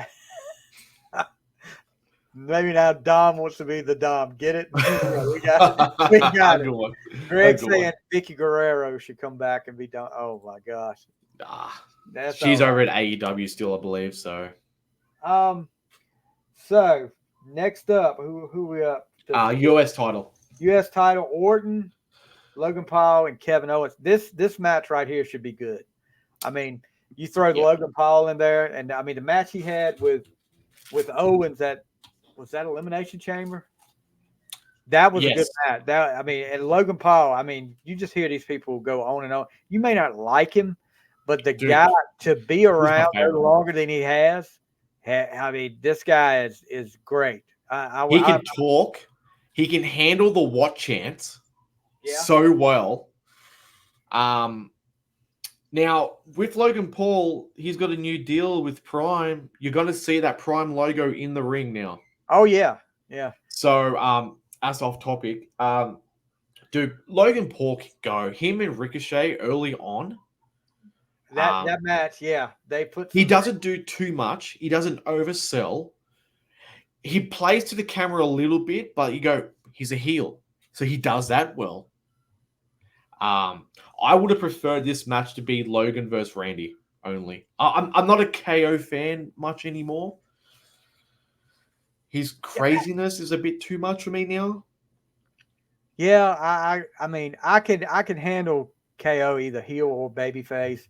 Speaker 1: Maybe now Dom wants to be the Dom. Get it? We got it. Greg saying Vicky Guerrero should come back and be Dom. Oh my gosh.
Speaker 2: She's over at AEW still, I believe. So.
Speaker 1: So next up, who we up
Speaker 2: to? US title.
Speaker 1: US title, Orton, Logan Paul, and Kevin Owens. This match right here should be good. I mean, you throw Logan Paul in there, and I mean the match he had with Owens was that Elimination Chamber? That was a good match. I mean, and Logan Paul, I mean, you just hear these people go on and on. You may not like him, but the guy to be around no longer than he has, I mean, this guy is great.
Speaker 2: He can talk. He can handle the what chants so well. Now, with Logan Paul, he's got a new deal with Prime. You're going to see that Prime logo in the ring now.
Speaker 1: Oh, yeah. Yeah.
Speaker 2: So, as off topic, dude, Logan Paul can go. Him and Ricochet early on.
Speaker 1: That match, yeah.
Speaker 2: He doesn't do too much. He doesn't oversell. He plays to the camera a little bit, but you go, he's a heel. So he does that well. I would have preferred this match to be Logan versus Randy only. I'm not a KO fan much anymore. His craziness is a bit too much for me now.
Speaker 1: Yeah, I mean, I can handle KO either heel or babyface,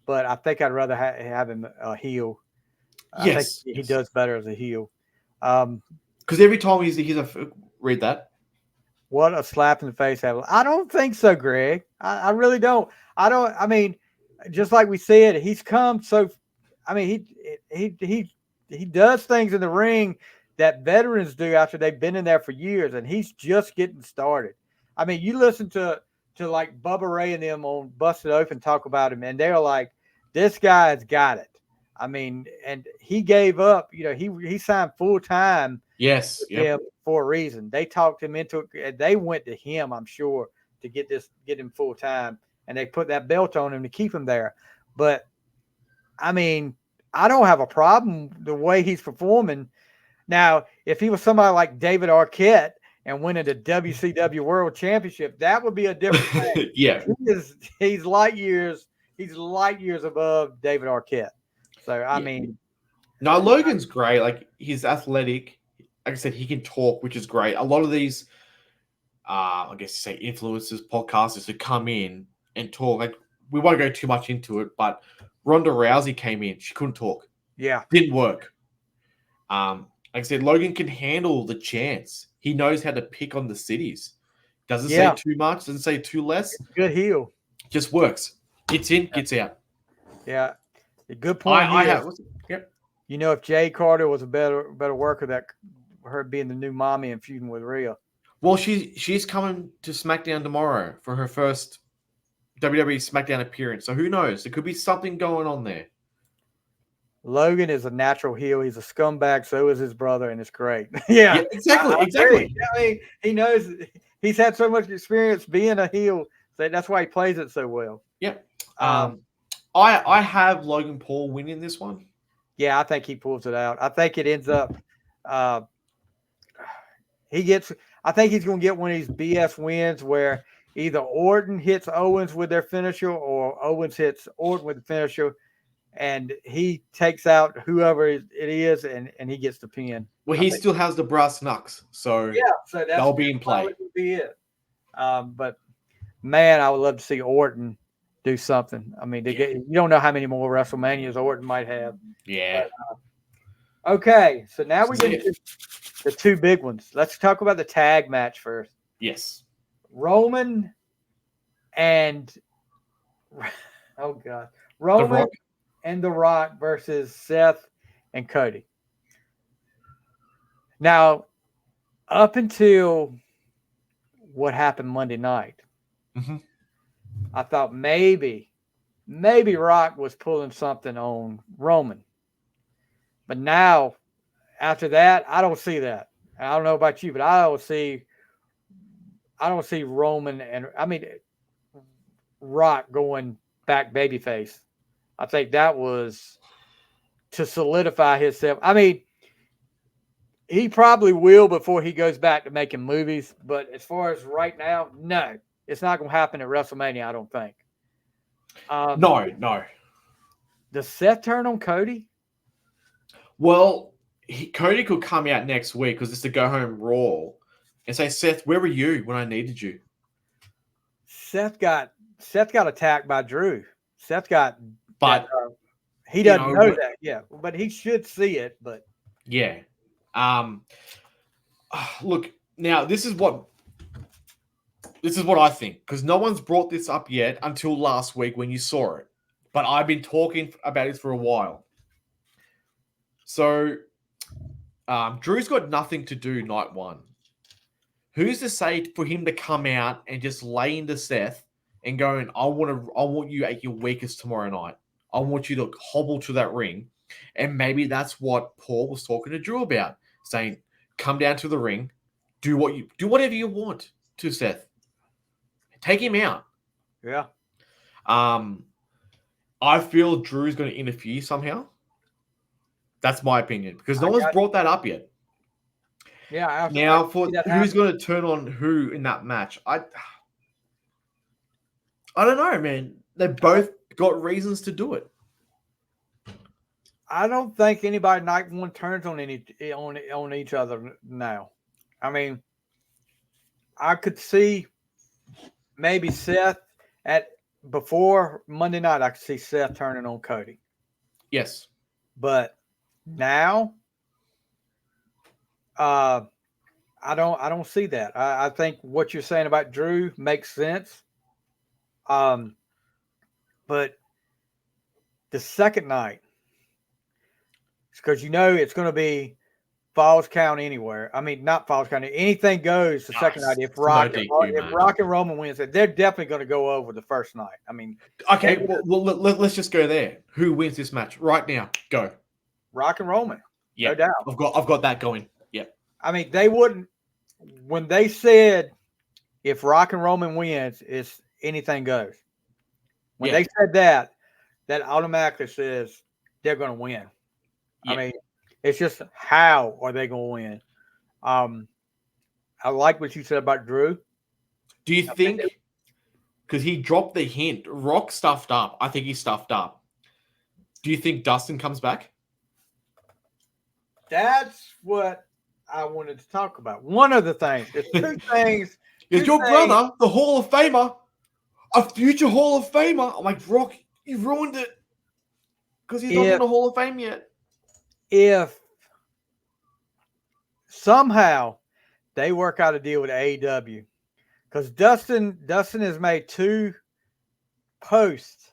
Speaker 1: but I think I'd rather have him a heel.
Speaker 2: Yes,
Speaker 1: I think he does better as a heel.
Speaker 2: Because every time he's read that.
Speaker 1: What a slap in the face! I don't think so, Greg. I really don't. I mean, just like we said, he's come so. I mean, he does things in the ring that veterans do after they've been in there for years, and he's just getting started. I mean, you listen to like Bubba Ray and them on Busted Open talk about him, and they're like, this guy's got it. I mean, and he gave up. You know, he signed full time.
Speaker 2: Yes,
Speaker 1: him for a reason. They talked him into it. They went to him, I'm sure, to get him full time, and they put that belt on him to keep him there. But I mean, I don't have a problem the way he's performing. Now, if he was somebody like David Arquette and winning the WCW World Championship, that would be a different thing.
Speaker 2: Yeah.
Speaker 1: He's light years above David Arquette. So I
Speaker 2: Yeah.
Speaker 1: mean,
Speaker 2: No, Logan's great. Like he's athletic. Like I said, he can talk, which is great. A lot of these, I guess you say influencers, podcasters who come in and talk. Like we won't go too much into it, but Ronda Rousey came in. She couldn't talk.
Speaker 1: yeah,
Speaker 2: Didn't work. Like I said, Logan can handle the chance. He knows how to pick on the cities. Doesn't say
Speaker 1: yeah,
Speaker 2: too much. Doesn't say too less.
Speaker 1: good heel.
Speaker 2: Just works. Gets in, gets out.
Speaker 1: Yeah, a good point
Speaker 2: I
Speaker 1: here.
Speaker 2: have. Yep.
Speaker 1: You know, if Jay Carter was a better worker, that her being the new mommy and feuding with Rhea.
Speaker 2: Well, she's coming to SmackDown tomorrow for her first WWE SmackDown appearance. So who knows? There could be something going on there.
Speaker 1: Logan is a natural heel. He's a scumbag. So is his brother, and it's great. Yeah,
Speaker 2: exactly.
Speaker 1: I
Speaker 2: Exactly.
Speaker 1: I mean, he knows. He's had so much experience being a heel. So that's why he plays it so well.
Speaker 2: Yep. I have Logan Paul winning this one.
Speaker 1: Yeah, I think he pulls it out. I think it ends up. I think he's going to get one of these BS wins where either Orton hits Owens with their finisher or Owens hits Orton with the finisher, and he takes out whoever it is, and he gets the pin.
Speaker 2: Well, he still has the brass knucks, so
Speaker 1: so
Speaker 2: that'll be in play.
Speaker 1: Be it. But man, I would love to see Orton do something. I mean, you don't know how many more WrestleManias Orton might have.
Speaker 2: Yeah.
Speaker 1: But, okay, so now we get to the two big ones. Let's talk about the tag match first.
Speaker 2: Yes.
Speaker 1: Roman and Roman and The Rock versus Seth and Cody. Now, up until what happened Monday night, I thought maybe Rock was pulling something on Roman. But now, after that, I don't see that. I don't know about you, but I don't see Roman and Rock going back babyface. I think that was to solidify himself. I mean, he probably will before he goes back to making movies. But as far as right now, no, it's not going to happen at WrestleMania, I don't think.
Speaker 2: No.
Speaker 1: Does Seth turn on Cody?
Speaker 2: Well, Cody could come out next week because it's the go home Raw and say, Seth, where were you when I needed you?
Speaker 1: Seth got attacked by Drew.
Speaker 2: But
Speaker 1: he doesn't know that. Yeah, but he should see it. But
Speaker 2: yeah, look, now this is what I think, because no one's brought this up yet until last week when you saw it. But I've been talking about it for a while. So, Drew's got nothing to do night one. Who's to say for him to come out and just lay into Seth and going, I want you at your weakest tomorrow night. I want you to hobble to that ring. And maybe that's what Paul was talking to Drew about, saying, come down to the ring, do whatever you want to Seth. Take him out.
Speaker 1: Yeah.
Speaker 2: I feel Drew's going to interfere somehow. That's my opinion, because no one's brought that up yet.
Speaker 1: Yeah.
Speaker 2: Now, for who's going to turn on who in that match, I don't know, man. They both got reasons to do it.
Speaker 1: I don't think anybody night one turns on each other now. I mean, I could see maybe Seth before Monday night. I could see Seth turning on Cody.
Speaker 2: Yes,
Speaker 1: but now, I don't see that. I think what you're saying about Drew makes sense. But the second night, because it's going to be Falls Count anywhere. I mean, not Falls Count. Anything goes the second night. If Rock and Roman wins it, they're definitely going to go over the first night. I mean,
Speaker 2: okay. Well, let's just go there. Who wins this match right now? Go.
Speaker 1: Rock and Roman.
Speaker 2: Yeah,
Speaker 1: no doubt.
Speaker 2: I've got that going. Yeah.
Speaker 1: I mean, they wouldn't. When they said if Rock and Roman wins, it's anything goes. When they said that automatically says they're going to win. Yeah. I mean, It's just how are they going to win? I like what you said about Drew.
Speaker 2: Do you
Speaker 1: I think
Speaker 2: think because he dropped the hint, Rock stuffed up? I think he stuffed up. Do you think Dustin comes back?
Speaker 1: that's what I wanted to talk about. One of the things. There's two things.
Speaker 2: Is
Speaker 1: Two
Speaker 2: your
Speaker 1: things.
Speaker 2: brother the Hall of Famer, a future Hall of Famer? I'm like, Rock, you ruined it because he's not in the Hall of Fame yet.
Speaker 1: If somehow they work out a deal with AEW, because Dustin has made 2 posts.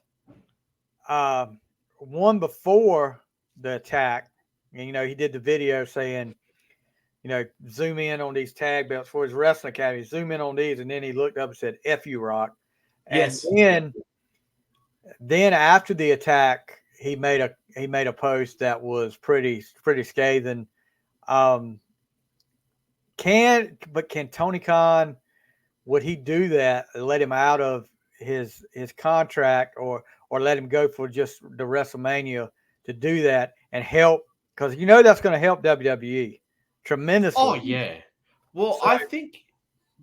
Speaker 1: One before the attack, and he did the video saying, zoom in on these tag belts for his wrestling academy, zoom in on these, and then he looked up and said, "F you, Rock." And
Speaker 2: Yes.
Speaker 1: then after the attack, he made a post that was pretty scathing. Can Tony Khan, would he do that? Let him out of his contract, or let him go for just the WrestleMania to do that and help? Because that's going to help WWE tremendously.
Speaker 2: Oh yeah. Well,
Speaker 1: So,
Speaker 2: I think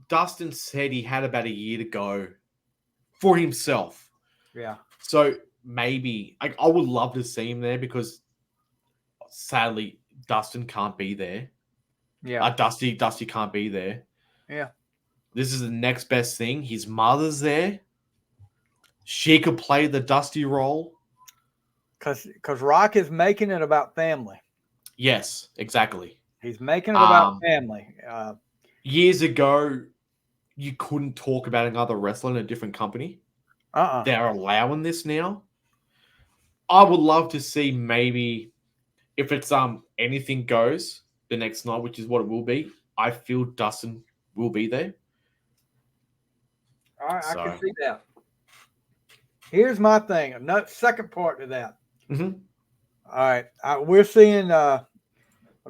Speaker 2: Dustin said he had about a year to go for himself.
Speaker 1: yeah.
Speaker 2: So maybe I would love to see him there because sadly Dustin can't be there.
Speaker 1: Yeah.
Speaker 2: Dusty can't be there.
Speaker 1: Yeah.
Speaker 2: This is the next best thing. His mother's there. She could play the Dusty role.
Speaker 1: Because Rock is making it about family.
Speaker 2: Yes, exactly.
Speaker 1: He's making it about family.
Speaker 2: Years ago, you couldn't talk about another wrestler in a different company. They're allowing this now. I would love to see maybe if it's anything goes the next night, which is what it will be. I feel Dustin will be there.
Speaker 1: All right, I can see that. Here's my thing. Another second part to that.
Speaker 2: Mm-hmm.
Speaker 1: All right, we're seeing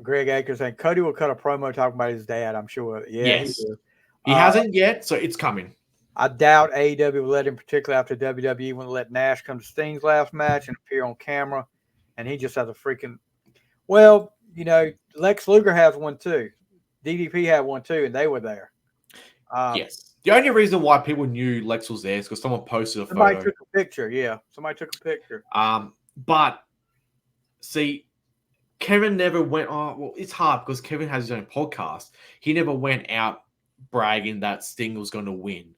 Speaker 1: Greg Akers saying Cody will cut a promo talking about his dad. I'm sure. Yeah,
Speaker 2: yes.
Speaker 1: he will.
Speaker 2: He hasn't yet, so it's coming.
Speaker 1: I doubt AEW will let him, particularly after WWE wouldn't let Nash come to Sting's last match and appear on camera, and he just has a freaking. Well, Lex Luger has one too. DDP had one too, and they were there.
Speaker 2: Yes. The only reason why people knew Lex was there is because someone posted a photo.
Speaker 1: Somebody took a picture. Yeah, somebody took a picture.
Speaker 2: But see, Kevin never went. Oh, well, it's hard because Kevin has his own podcast. He never went out bragging that Sting was going to win.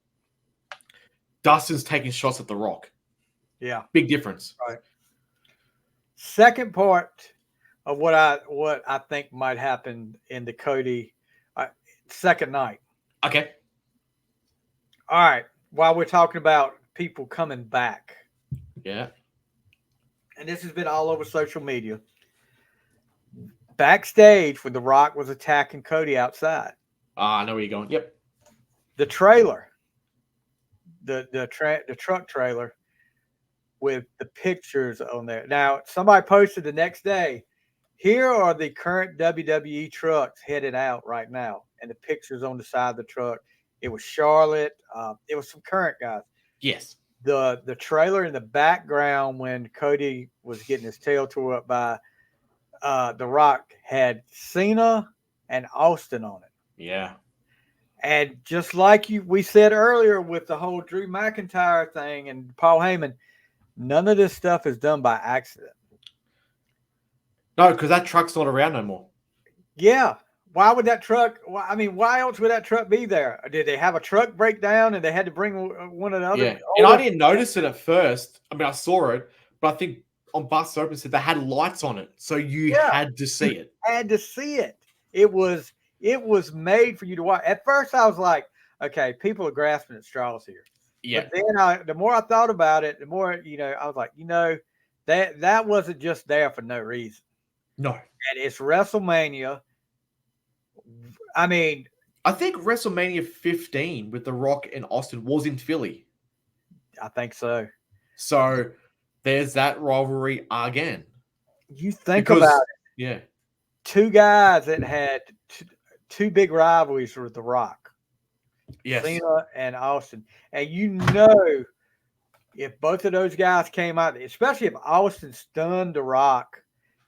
Speaker 2: Dustin's taking shots at The Rock.
Speaker 1: Yeah,
Speaker 2: big difference.
Speaker 1: Right. Second part of what I think might happen in the Cody second night.
Speaker 2: Okay.
Speaker 1: All right. While we're talking about people coming back.
Speaker 2: Yeah.
Speaker 1: And this has been all over social media. Backstage when The Rock was attacking Cody outside.
Speaker 2: I know where you're going. Yep.
Speaker 1: The trailer. The truck trailer with the pictures on there. Now, somebody posted the next day, here are the current WWE trucks headed out right now. And the pictures on the side of the truck. It was Charlotte. It was some current guys.
Speaker 2: Yes.
Speaker 1: The trailer in the background when Cody was getting his tail tore up by The Rock had Cena and Austin on it.
Speaker 2: Yeah.
Speaker 1: And just like we said earlier with the whole Drew McIntyre thing and Paul Heyman, none of this stuff is done by accident.
Speaker 2: No, because that truck's not around no more.
Speaker 1: Yeah. Why would that truck? I mean, why else would that truck be there? Did they have a truck breakdown and they had to bring one of the other?
Speaker 2: Yeah. And I didn't notice it at first. I mean, I saw it, but I think on Bus Open said they had lights on it. So you had to see it.
Speaker 1: Had to see it. It was made for you to watch. At first, I was like, okay, people are grasping at straws here.
Speaker 2: Yeah.
Speaker 1: But then the more I thought about it, the more, I was like, that wasn't just there for no reason.
Speaker 2: No.
Speaker 1: And it's WrestleMania. I mean,
Speaker 2: I think WrestleMania 15 with The Rock and Austin was in Philly.
Speaker 1: I think so.
Speaker 2: So there's that rivalry again.
Speaker 1: You think about it.
Speaker 2: Yeah.
Speaker 1: Two guys that had two big rivalries with The Rock.
Speaker 2: Yes.
Speaker 1: Cena and Austin. And if both of those guys came out, especially if Austin stunned The Rock,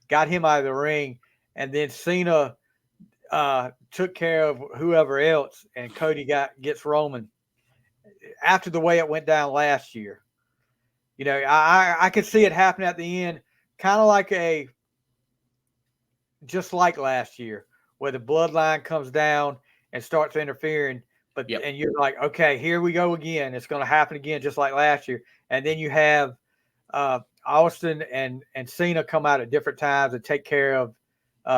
Speaker 1: got him out of the ring, and then Cena took care of whoever else, and Cody gets Roman after the way it went down last year. I could see it happening at the end, kind of like a just like last year, where the bloodline comes down and starts interfering. But
Speaker 2: Yep.
Speaker 1: and you're like, okay, here we go again. It's going to happen again, just like last year. And then you have Austin and Cena come out at different times and take care of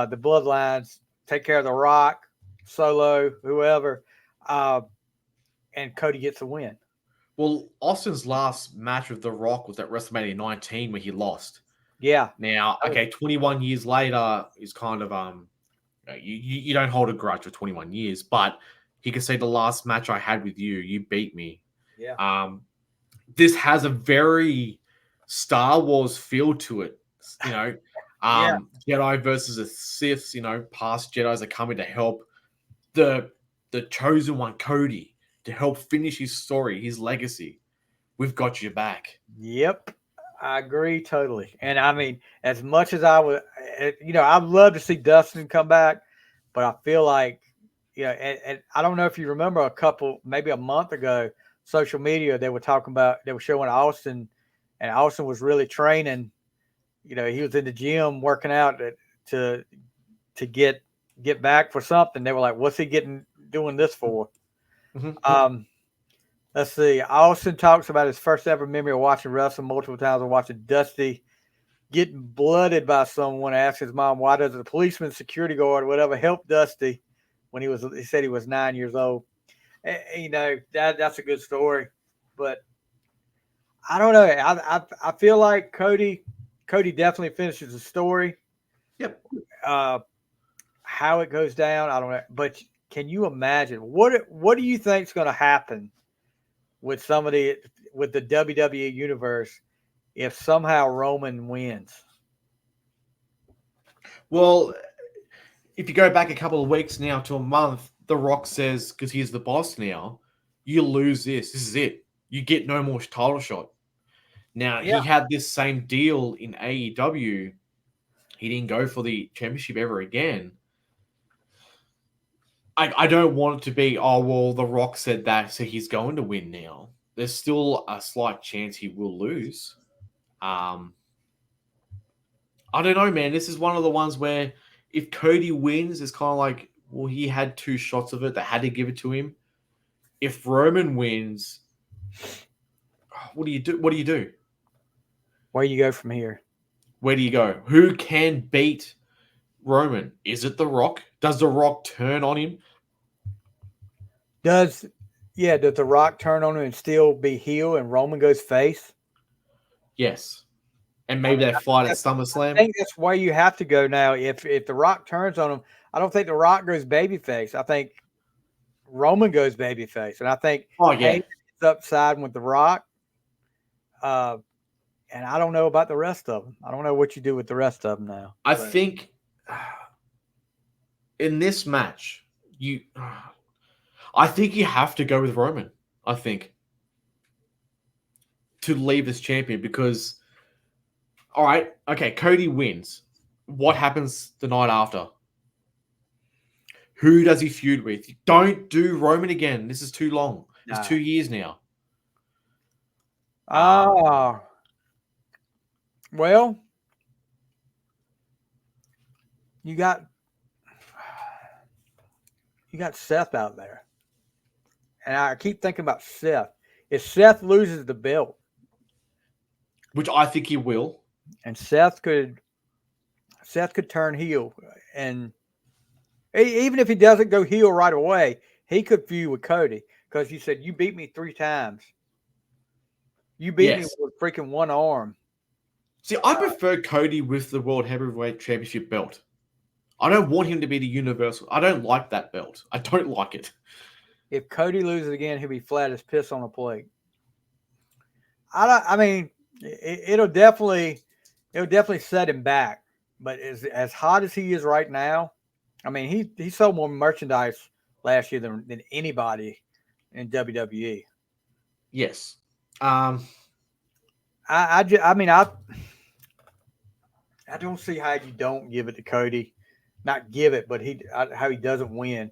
Speaker 1: the bloodlines, take care of The Rock, Solo, whoever, uh, and Cody gets a win.
Speaker 2: Well, Austin's last match with The Rock was at WrestleMania 19 where he lost.
Speaker 1: Yeah,
Speaker 2: Now, okay, 21 years later is kind of you don't hold a grudge for 21 years, but he could say the last match I had with you, you beat me.
Speaker 1: yeah,
Speaker 2: This has a very Star Wars feel to it. You know,
Speaker 1: yeah,
Speaker 2: Jedi versus the Siths. You know, past Jedi's are coming to help the chosen one, Cody, to help finish his story, his legacy. We've got your back.
Speaker 1: yep. I agree totally. And I mean, as much as I would, I'd love to see Dustin come back, but I feel like, and I don't know if you remember maybe a month ago, social media, they were showing Austin, and Austin was really training. He was in the gym working out to get back for something. They were like, "What's he doing this for?"
Speaker 2: Mm-hmm.
Speaker 1: Um, let's see. Austin talks about his first ever memory of watching wrestling multiple times and watching Dusty getting blooded by someone. Asked his mom, "Why does a policeman, security guard, whatever, help Dusty when he said he was 9 years old?" That's a good story, but I don't know. I feel like Cody definitely finishes the story.
Speaker 2: Yep.
Speaker 1: Uh, how it goes down, I don't know. But can you imagine what do you think is going to happen with with the WWE universe if somehow Roman wins?
Speaker 2: Well, if you go back a couple of weeks now to a month, The Rock says, because he's the boss now, you lose this. This is it. You get no more title shot. Now,
Speaker 1: Yeah,
Speaker 2: he had this same deal in AEW. He didn't go for the championship ever again. I don't want it to be, oh, well, The Rock said that, so he's going to win now. There's still a slight chance he will lose. Um, I don't know, man. This is one of the ones where if Cody wins, it's kind of like, well, he had two shots of it. They had to give it to him. If Roman wins, what do you do? What do you do?
Speaker 1: where you go from here?
Speaker 2: Where do you go? Who can beat Roman? Is it The Rock? Does The Rock turn on him?
Speaker 1: Does does The Rock turn on him and still be heel and Roman goes face?
Speaker 2: Yes. And
Speaker 1: I
Speaker 2: maybe
Speaker 1: mean,
Speaker 2: they fight at
Speaker 1: I
Speaker 2: SummerSlam.
Speaker 1: think that's where you have to go now. If The Rock turns on him, I don't think The Rock goes babyface. I think Roman goes babyface, and I think
Speaker 2: Oh, yeah.
Speaker 1: Heyman is up siding with The Rock. Uh, and I don't know about the rest of them. I don't know what you do with the rest of them now.
Speaker 2: I
Speaker 1: But
Speaker 2: think in this match, I think you have to go with Roman. I think to leave this champion because, all right, okay, Cody wins. What happens the night after? Who does he feud with? Don't do Roman again. This is too long. It's
Speaker 1: nah.
Speaker 2: 2 years now.
Speaker 1: Ah, well, you got Seth out there, and I keep thinking about Seth. If Seth loses the belt,
Speaker 2: Which I think he will.
Speaker 1: and Seth could turn heel, and even if he doesn't go heel right away, he could feud with Cody because he said, "You beat me 3 times. You beat me
Speaker 2: Yes.
Speaker 1: with freaking one arm."
Speaker 2: See, I prefer Cody with the World Heavyweight Championship belt. I don't want him to be the Universal. I don't like that belt. I don't like it.
Speaker 1: If Cody loses again, he'll be flat as piss on a plate. I mean, it'll definitely set him back. But as hot as he is right now, I mean, he sold more merchandise last year than anybody in WWE.
Speaker 2: Yes. Um,
Speaker 1: I mean, I don't see how you don't give it to Cody. not give it, but how he doesn't win.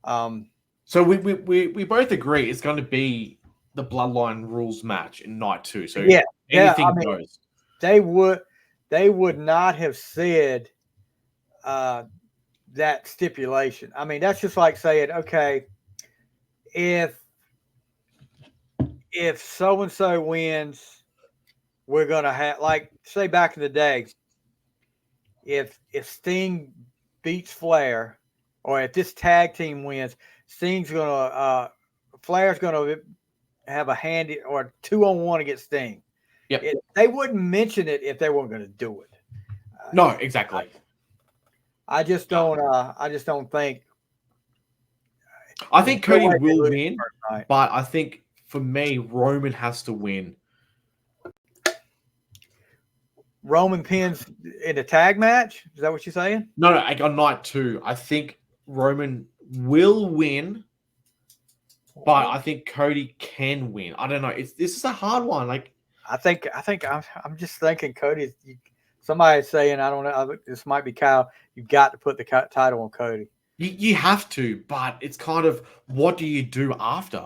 Speaker 2: So we both agree it's going to be the Bloodline rules match in night 2. So
Speaker 1: Yeah,
Speaker 2: anything
Speaker 1: I mean,
Speaker 2: goes.
Speaker 1: they would not have said uh, that stipulation. I mean, that's just like saying, okay, if so and so wins, we're gonna have, like, say back in the day, if Sting beats Flair, or if this tag team wins, Sting's gonna Flair's gonna have a handy or 2-on-1 against Sting.
Speaker 2: Yep.
Speaker 1: They wouldn't mention it if they weren't going to do it.
Speaker 2: No, exactly.
Speaker 1: I just don't. I just don't think.
Speaker 2: I think Cody
Speaker 1: No way they
Speaker 2: will
Speaker 1: lose
Speaker 2: win,
Speaker 1: first night.
Speaker 2: but I think for me, Roman has to win.
Speaker 1: Roman pins in a tag match. Is that what you're saying?
Speaker 2: No, like on night 2, I think Roman will win, but I think Cody can win. I don't know. This is a hard one. Like
Speaker 1: I think I'm just thinking Cody. Somebody's saying, I don't know. This might be Kyle. You've got to put the title on Cody.
Speaker 2: you have to, but it's kind of what do you do after?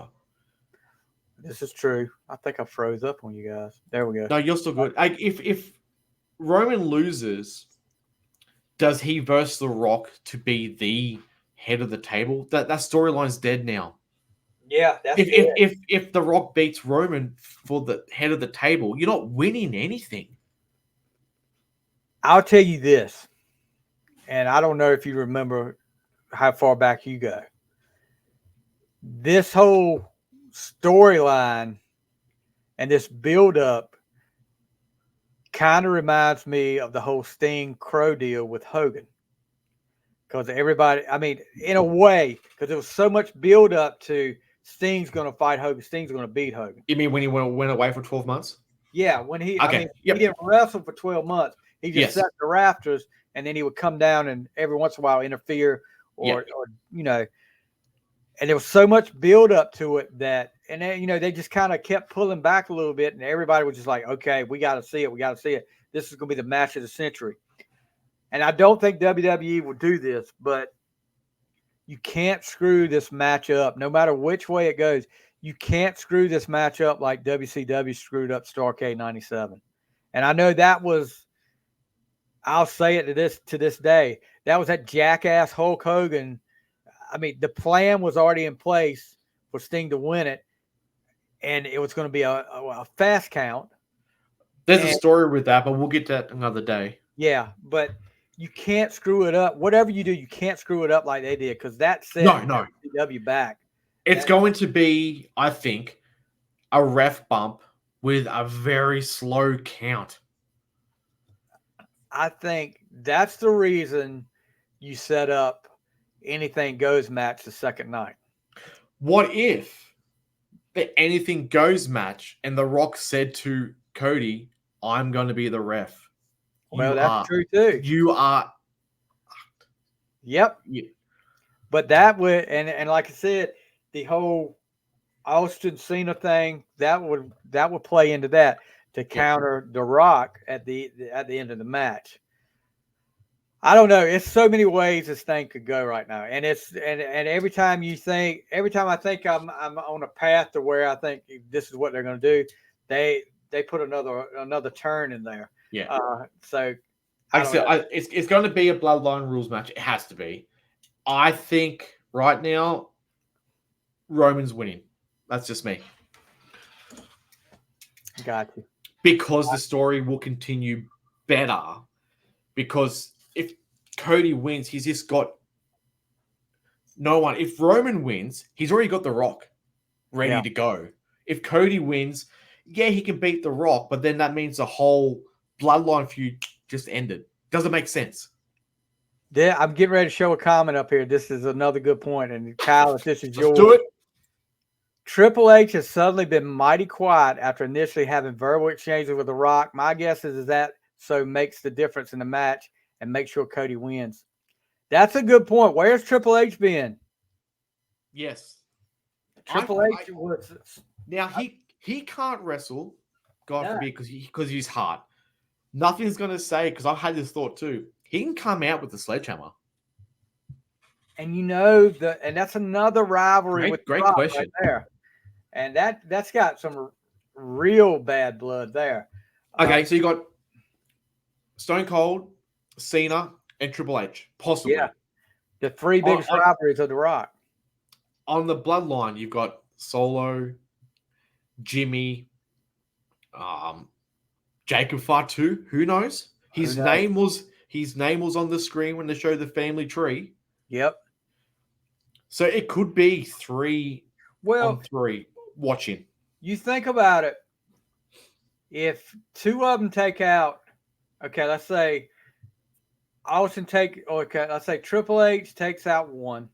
Speaker 1: This is true. I think I froze up on you guys. There we go.
Speaker 2: No, you're still good. Like if Roman loses, does he verse The Rock to be the head of the table? That storyline's dead now.
Speaker 1: Yeah, that's
Speaker 2: if The Rock beats Roman for the head of the table, you're not winning anything.
Speaker 1: I'll tell you this, and I don't know if you remember how far back you go. This whole storyline and this build-up kind of reminds me of the whole Sting Crow deal with Hogan. Because everybody, I mean, in a way, because there was so much build-up to Sting's going to fight Hogan, Sting's going to beat Hogan.
Speaker 2: You mean when he went away for 12 months?
Speaker 1: Yeah, when he,
Speaker 2: Okay.
Speaker 1: I mean, he didn't wrestle for 12 months. He just sat in the rafters, and then he would come down and every once in a while interfere or you know, and there was so much build up to it that, and then, you know, they just kind of kept pulling back a little bit, and everybody was just like, okay, we got to see it. We got to see it. This is going to be the match of the century. And I don't think WWE will do this, but you can't screw this match up no matter which way it goes. You can't screw this match up like WCW screwed up Starrcade 97. And I know that was, I'll say it to this day, that was that jackass Hulk Hogan. I mean, the plan was already in place for Sting to win it, and it was going to be a fast count.
Speaker 2: There's a story with that, but we'll get to that another day.
Speaker 1: Yeah, but you can't screw it up. Whatever you do, you can't screw it up like they did, because that set WCW back.
Speaker 2: It's going to be, I think, a ref bump with a very slow count.
Speaker 1: I think that's the reason you set up anything goes match the second night.
Speaker 2: What if the anything goes match and The Rock said to Cody, I'm going to be the ref?
Speaker 1: Well, that's true too.
Speaker 2: You are.
Speaker 1: Yep.
Speaker 2: Yeah.
Speaker 1: But that would, and like I said, the whole Austin Cena thing, that would play into that to counter The Rock at the end of the match. I don't know. It's so many ways this thing could go right now, and it's and every time I think I'm on a path to where I think this is what they're going to do, they put another turn in there.
Speaker 2: Yeah.
Speaker 1: So
Speaker 2: like I said, it's going to be a Bloodline rules match. It has to be. I think right now, Roman's winning. That's just me.
Speaker 1: Got you.
Speaker 2: Because the story will continue better. Because if Cody wins, he's just got no one. If Roman wins, he's already got The Rock ready to go. If Cody wins, he can beat The Rock, but then that means the whole Bloodline feud just ended. Doesn't make sense.
Speaker 1: Yeah, I'm getting ready to show a comment up here. This is another good point. And Kyle, if this is yours.
Speaker 2: Do it.
Speaker 1: Triple H has suddenly been mighty quiet after initially having verbal exchanges with The Rock. My guess is that so makes the difference in the match and make sure Cody wins. That's a good point. Where's Triple H been?
Speaker 2: Yes.
Speaker 1: Triple H was...
Speaker 2: Now, he can't wrestle, God forbid, because he's hard. Nothing's going to say, because I've had this thought too, he can come out with the sledgehammer.
Speaker 1: And and that's another rivalry with The
Speaker 2: Great
Speaker 1: Rock right
Speaker 2: question.
Speaker 1: there. And that's got some real bad blood there.
Speaker 2: Okay, so you got Stone Cold, Cena, and Triple H,
Speaker 1: Yeah,
Speaker 2: possibly.
Speaker 1: the three
Speaker 2: On,
Speaker 1: biggest
Speaker 2: on,
Speaker 1: rivalries of The Rock.
Speaker 2: on the bloodline, you've got Solo, Jimmy, um, Jacob Fatu. Who knows?
Speaker 1: Who
Speaker 2: His
Speaker 1: knows?
Speaker 2: name was on the screen when they showed the family tree.
Speaker 1: Yep.
Speaker 2: So it could be 3 on
Speaker 1: Well,
Speaker 2: 3 watching.
Speaker 1: you think about it. If two of them take out, okay, let's say let's say Triple H takes out one.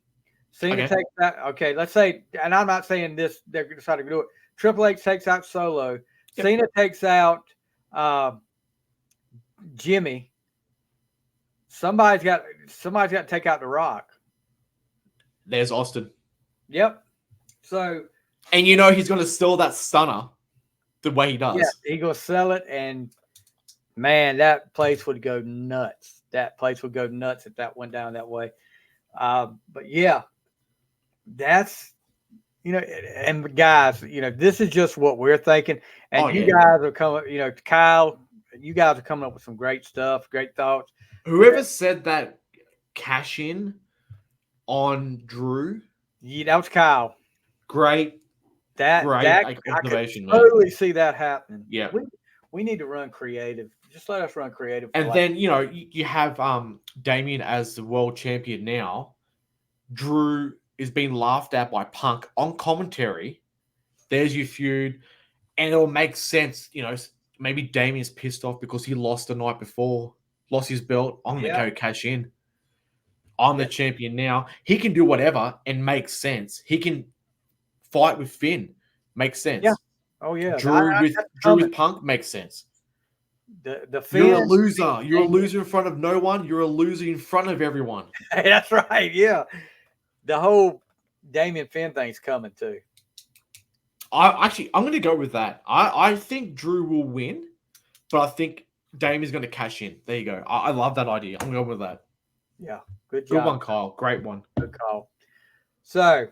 Speaker 1: Cena
Speaker 2: Okay.
Speaker 1: takes out, okay, let's say, and I'm not saying this, they're deciding to do it. Triple H takes out Solo.
Speaker 2: Yep.
Speaker 1: Cena takes out uh, Jimmy. Somebody's got to take out The Rock.
Speaker 2: There's Austin.
Speaker 1: Yep. So,
Speaker 2: And you know he's going to steal that stunner the way he does.
Speaker 1: yeah, he gonna sell it, and man, that place would go nuts. That place would go nuts if that went down that way. But yeah, that's and guys, this is just what we're thinking, and
Speaker 2: Oh,
Speaker 1: you
Speaker 2: yeah.
Speaker 1: guys are coming. Kyle, you guys are coming up with some great stuff, great thoughts.
Speaker 2: Whoever said that cash in on Drew,
Speaker 1: Yeah, that was Kyle.
Speaker 2: great
Speaker 1: I
Speaker 2: observation,
Speaker 1: could
Speaker 2: man.
Speaker 1: totally see that happening.
Speaker 2: Yeah.
Speaker 1: We need to run creative. Just let us run creative.
Speaker 2: And then, you have Damien as the world champion now. Drew is being laughed at by Punk on commentary. There's your feud. And it'll make sense, maybe Damien's pissed off because he lost the night before, lost his belt. I'm going to go cash in. I'm the champion now. He can do whatever and make sense. He can fight with Finn. Makes sense.
Speaker 1: Yeah. Oh yeah.
Speaker 2: Drew with Punk makes sense.
Speaker 1: The
Speaker 2: You're a loser. You're a loser in front of no one. You're a loser in front of everyone.
Speaker 1: That's right. Yeah. The whole Damien Finn thing's coming too.
Speaker 2: I'm going to go with that. I think Drew will win, but I think Damien's going to cash in. There you go. I love that idea. I'm going with that.
Speaker 1: Yeah. Good job.
Speaker 2: Good one, Kyle. Great one.
Speaker 1: Good call. So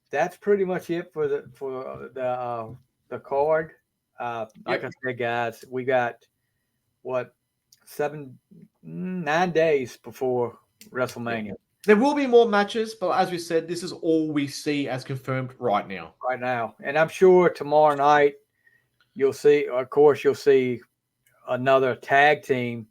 Speaker 1: that's pretty much it for the card. Like I said, guys, we got 9 days before WrestleMania.
Speaker 2: There will be more matches, but as we said, this is all we see as confirmed right now.
Speaker 1: Right now. And I'm sure tomorrow night you'll see another tag team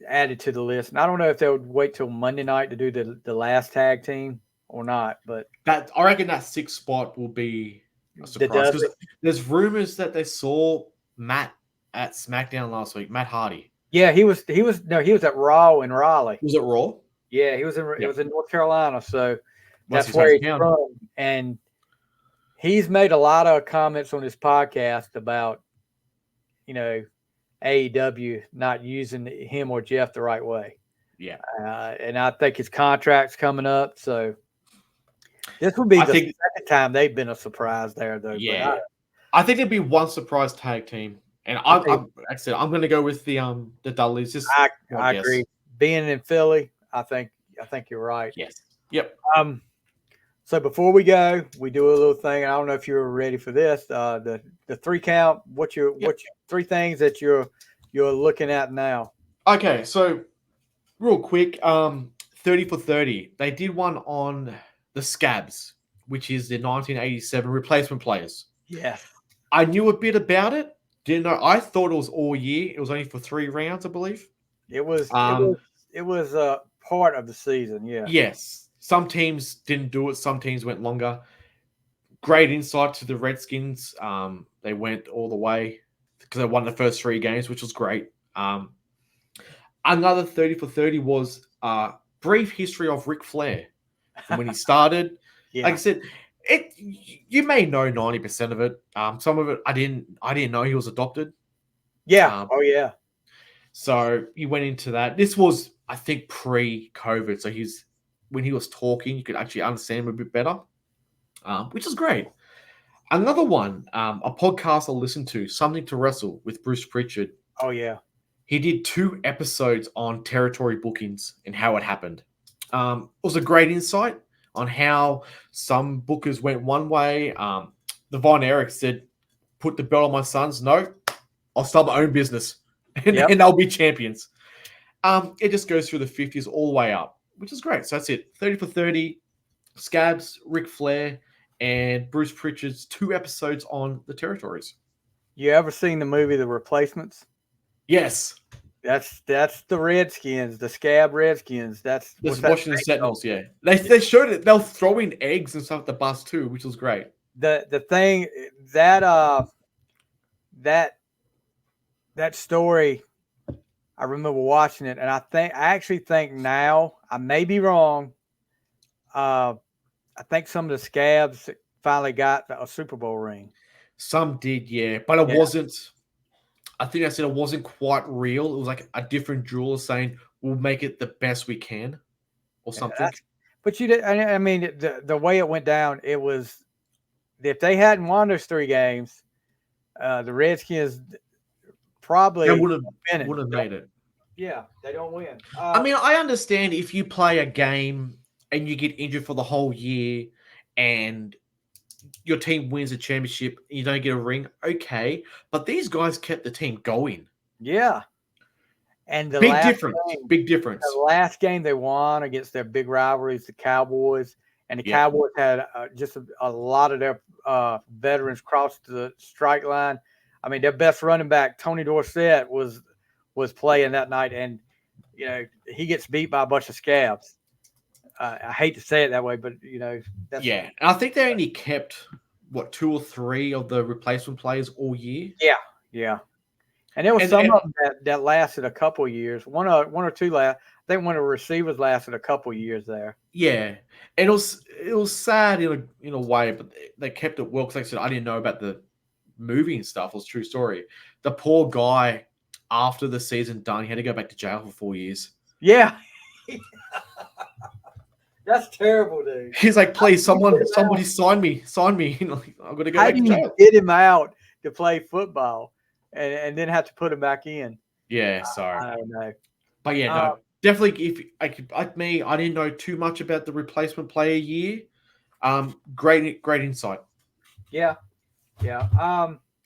Speaker 1: added to the list. And I don't know if they would wait till Monday night to do the last tag team or not, but
Speaker 2: I reckon that 6th spot will be a surprise because there's rumors that they saw Matt at SmackDown last week, Matt Hardy.
Speaker 1: Yeah, he was at Raw in Raleigh.
Speaker 2: Was it Raw?
Speaker 1: Yeah, he was in it was in North Carolina, so
Speaker 2: That's
Speaker 1: that's where he's from. And he's made a lot of comments on his podcast about AEW not using him or Jeff the right way.
Speaker 2: Yeah.
Speaker 1: And I think his contract's coming up, so this will be the second time they've been a surprise there, though.
Speaker 2: Yeah. I think there'd be one surprise tag team. And I'm going to go with the Dudleys.
Speaker 1: I agree. Being in Philly, I think you're right.
Speaker 2: Yes. Yep.
Speaker 1: So before we go, we do a little thing. I don't know if you're ready for this. The 3 count. What's your 3 things that you're looking at now?
Speaker 2: Okay, so real quick, 30 for 30. They did one on the Scabs, which is the 1987 replacement players.
Speaker 1: Yeah.
Speaker 2: I knew a bit about it. Didn't know. I thought it was all year. It was only for 3 rounds, I believe.
Speaker 1: It was part of the season. Yeah.
Speaker 2: Yes. Some teams didn't do it. Some teams went longer. Great insight to the Redskins. They went all the way because they won the first 3 games, which was great. Another 30 for 30 was a brief history of Ric Flair from when he started.
Speaker 1: Yeah.
Speaker 2: Like I said, you may know 90% of it. Some of it I didn't know he was adopted.
Speaker 1: Yeah. Yeah.
Speaker 2: So he went into that. This was, I think, pre-COVID. So when he was talking, you could actually understand him a bit better, which is great. Another one, a podcast I listened to, Something to Wrestle with Bruce Pritchard.
Speaker 1: Oh yeah.
Speaker 2: He did 2 episodes on territory bookings and how it happened. It was a great insight on how some bookers went one way. The Von Erich said, "Put the belt on my sons." No, I'll start my own business, and,
Speaker 1: Yep.
Speaker 2: and they'll be champions. It just goes through the 50s all the way up, which is great. So that's it. 30 for 30. Scabs, Ric Flair, and Bruce Pritchard's 2 episodes on the territories.
Speaker 1: You ever seen the movie The Replacements?
Speaker 2: Yes,
Speaker 1: That's the Redskins, the Scab Redskins. That's
Speaker 2: this
Speaker 1: what's that
Speaker 2: Washington
Speaker 1: thing called?
Speaker 2: Sentinels. Yeah, they showed it. They'll throw in eggs and stuff at the bus too, which was great.
Speaker 1: The thing that that that story. I remember watching it, and I actually think now I may be wrong. Uh, I think some of the Scabs finally got a Super Bowl ring.
Speaker 2: Some did, yeah, but it
Speaker 1: Yeah,
Speaker 2: wasn't. I think I said it wasn't quite real. It was like a different jeweler saying, "We'll make it the best we can," or
Speaker 1: yeah,
Speaker 2: something.
Speaker 1: but you did. I mean, the way it went down, it was if they hadn't won those 3 games, the Redskins
Speaker 2: They
Speaker 1: probably winning.
Speaker 2: would have made it.
Speaker 1: Yeah, they don't win.
Speaker 2: I mean, I understand if you play a game and you get injured for the whole year, and your team wins a championship and you don't get a ring, okay. But these guys kept the team going.
Speaker 1: Yeah, and
Speaker 2: Big difference. Big
Speaker 1: the
Speaker 2: difference.
Speaker 1: last game they won against their big rivalries, the Cowboys, and the
Speaker 2: Yeah.
Speaker 1: Cowboys had just a lot of their veterans cross the strike line. I mean, their best running back, Tony Dorsett, was playing that night, and he gets beat by a bunch of Scabs. I hate to say it that way, but that's
Speaker 2: Yeah. And I think they only kept, what, 2 or 3 of the replacement players all year?
Speaker 1: yeah. And there was some of them that lasted a couple of years. One or two last. I think one of the receivers lasted a couple of years there.
Speaker 2: Yeah. And it was sad in a way, but they kept it well. Because like I said, I didn't know about the movie and stuff. It was a true story. The poor guy, after the season done, he had to go back to jail for 4 years.
Speaker 1: Yeah. That's terrible, dude.
Speaker 2: He's like, please, somebody sign me. I'm gonna go
Speaker 1: How
Speaker 2: back
Speaker 1: do
Speaker 2: to
Speaker 1: you
Speaker 2: jail.
Speaker 1: get him out to play football and then have to put him back in?
Speaker 2: Yeah, sorry.
Speaker 1: I don't know.
Speaker 2: But yeah, no, definitely. If I could, like me, I didn't know too much about the replacement player year. Great insight.
Speaker 1: Yeah.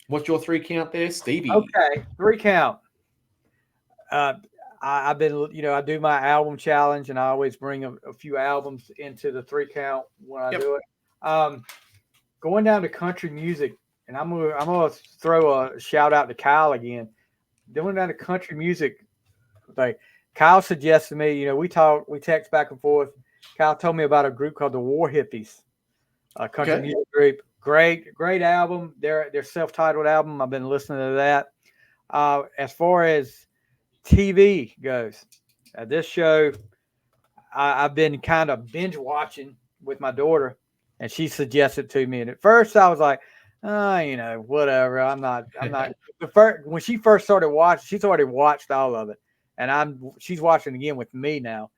Speaker 2: What's your 3 count there, Stevie?
Speaker 1: Okay, 3 count. I've been, I do my album challenge, and I always bring a few albums into the 3 count when I do it. Going down to country music, and I'm gonna throw a shout out to Kyle again. Going down to country music, like Kyle suggested me. We text back and forth. Kyle told me about a group called the War Hippies, a country music group. Great album. Their self-titled album. I've been listening to that. As far as TV goes, this show I've been kind of binge watching with my daughter, and she suggested to me. And at first, I was like, whatever. I'm not. When she first started watching, she's already watched all of it, and she's watching again with me now.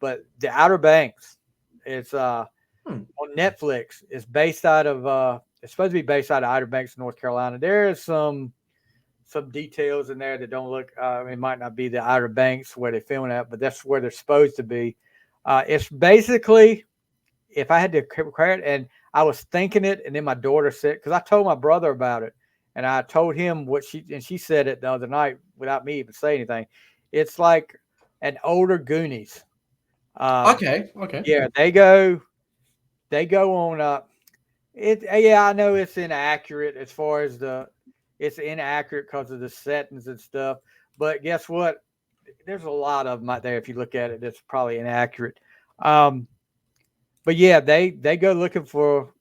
Speaker 1: But the Outer Banks, it's on Netflix. It's based out of. It's supposed to be based out of Outer Banks, North Carolina. There is some details in there that don't look. It might not be the Outer Banks where they're filming at, but that's where they're supposed to be. It's basically, if I had to compare it, and I was thinking it, and then my daughter said, because I told my brother about it, and I told him she said it the other night without me even saying anything. It's like an older Goonies.
Speaker 2: Okay.
Speaker 1: Yeah, they go on. I know it's inaccurate as far as it's inaccurate because of the settings and stuff. But guess what? There's a lot of them out there. If you look at it, that's probably inaccurate. But yeah, they go looking for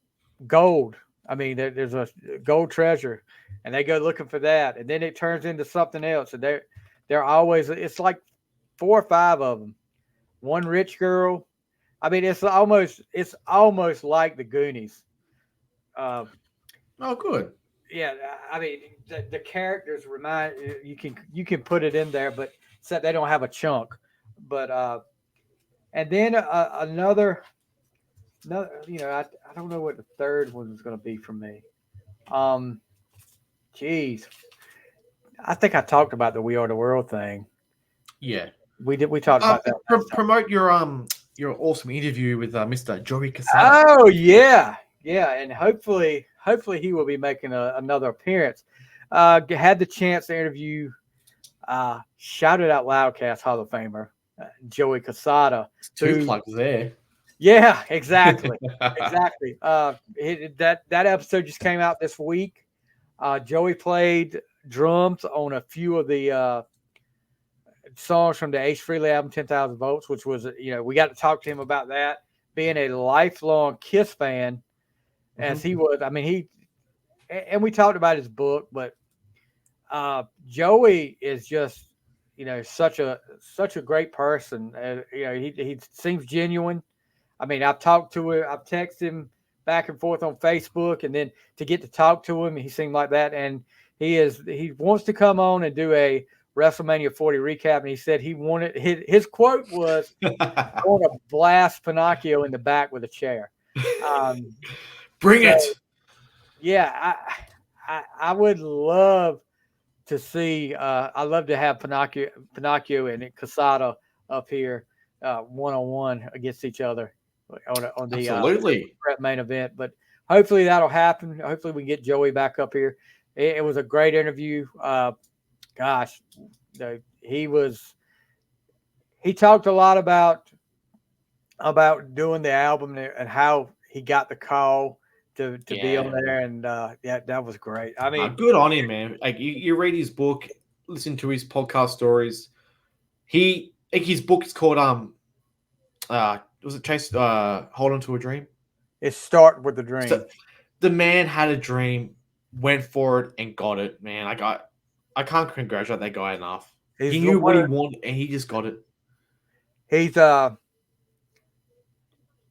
Speaker 1: gold. I mean, there's a gold treasure, and they go looking for that, and then it turns into something else. And they're always. It's like 4 or 5 of them. One rich girl. I mean, it's almost like the Goonies.
Speaker 2: Oh, good.
Speaker 1: Yeah, I mean the characters remind you can put it in there, but except they don't have a chunk. But and then another I don't know what the third one is going to be for me. Geez, I think I talked about the We Are the World thing.
Speaker 2: Yeah.
Speaker 1: We talked about that.
Speaker 2: Promote your your awesome interview with Mr. Joey Casada.
Speaker 1: Oh yeah, yeah, and hopefully he will be making another appearance. Had the chance to interview Shout It Out Loudcast Hall of Famer Joey Casada,
Speaker 2: Two
Speaker 1: who
Speaker 2: plugs there.
Speaker 1: yeah, exactly, exactly. That episode just came out this week. Joey played drums on a few of the songs from the Ace Frehley album, 10,000 Volts, which was, we got to talk to him about that. Being a lifelong Kiss fan, as he was, I mean, and we talked about his book, but Joey is just, such a great person. He seems genuine. I mean, I've talked to him, I've texted him back and forth on Facebook, and then to get to talk to him, he seemed like that. And he wants to come on and do a WrestleMania 40 recap. And he said he wanted, his quote was, I want to blast Pennachio in the back with a chair.
Speaker 2: Bring it.
Speaker 1: Yeah, I would love to see. I love to have Pennachio and Casada up here, 1-on-1 against each other on the
Speaker 2: Absolutely.
Speaker 1: main event. But hopefully that'll happen. Hopefully we can get Joey back up here. It was a great interview. Gosh, he talked a lot about doing the album and how he got the call to be on there, and that was great. I mean,
Speaker 2: good on him, man. Like you read his book, listen to his podcast stories. His book is called was it Chase Hold On to a Dream?
Speaker 1: It Start with the Dream.
Speaker 2: So, the man had a dream, went for it, and got it, man. I can't congratulate that guy enough. He knew what he wanted, and he just got it.
Speaker 1: He's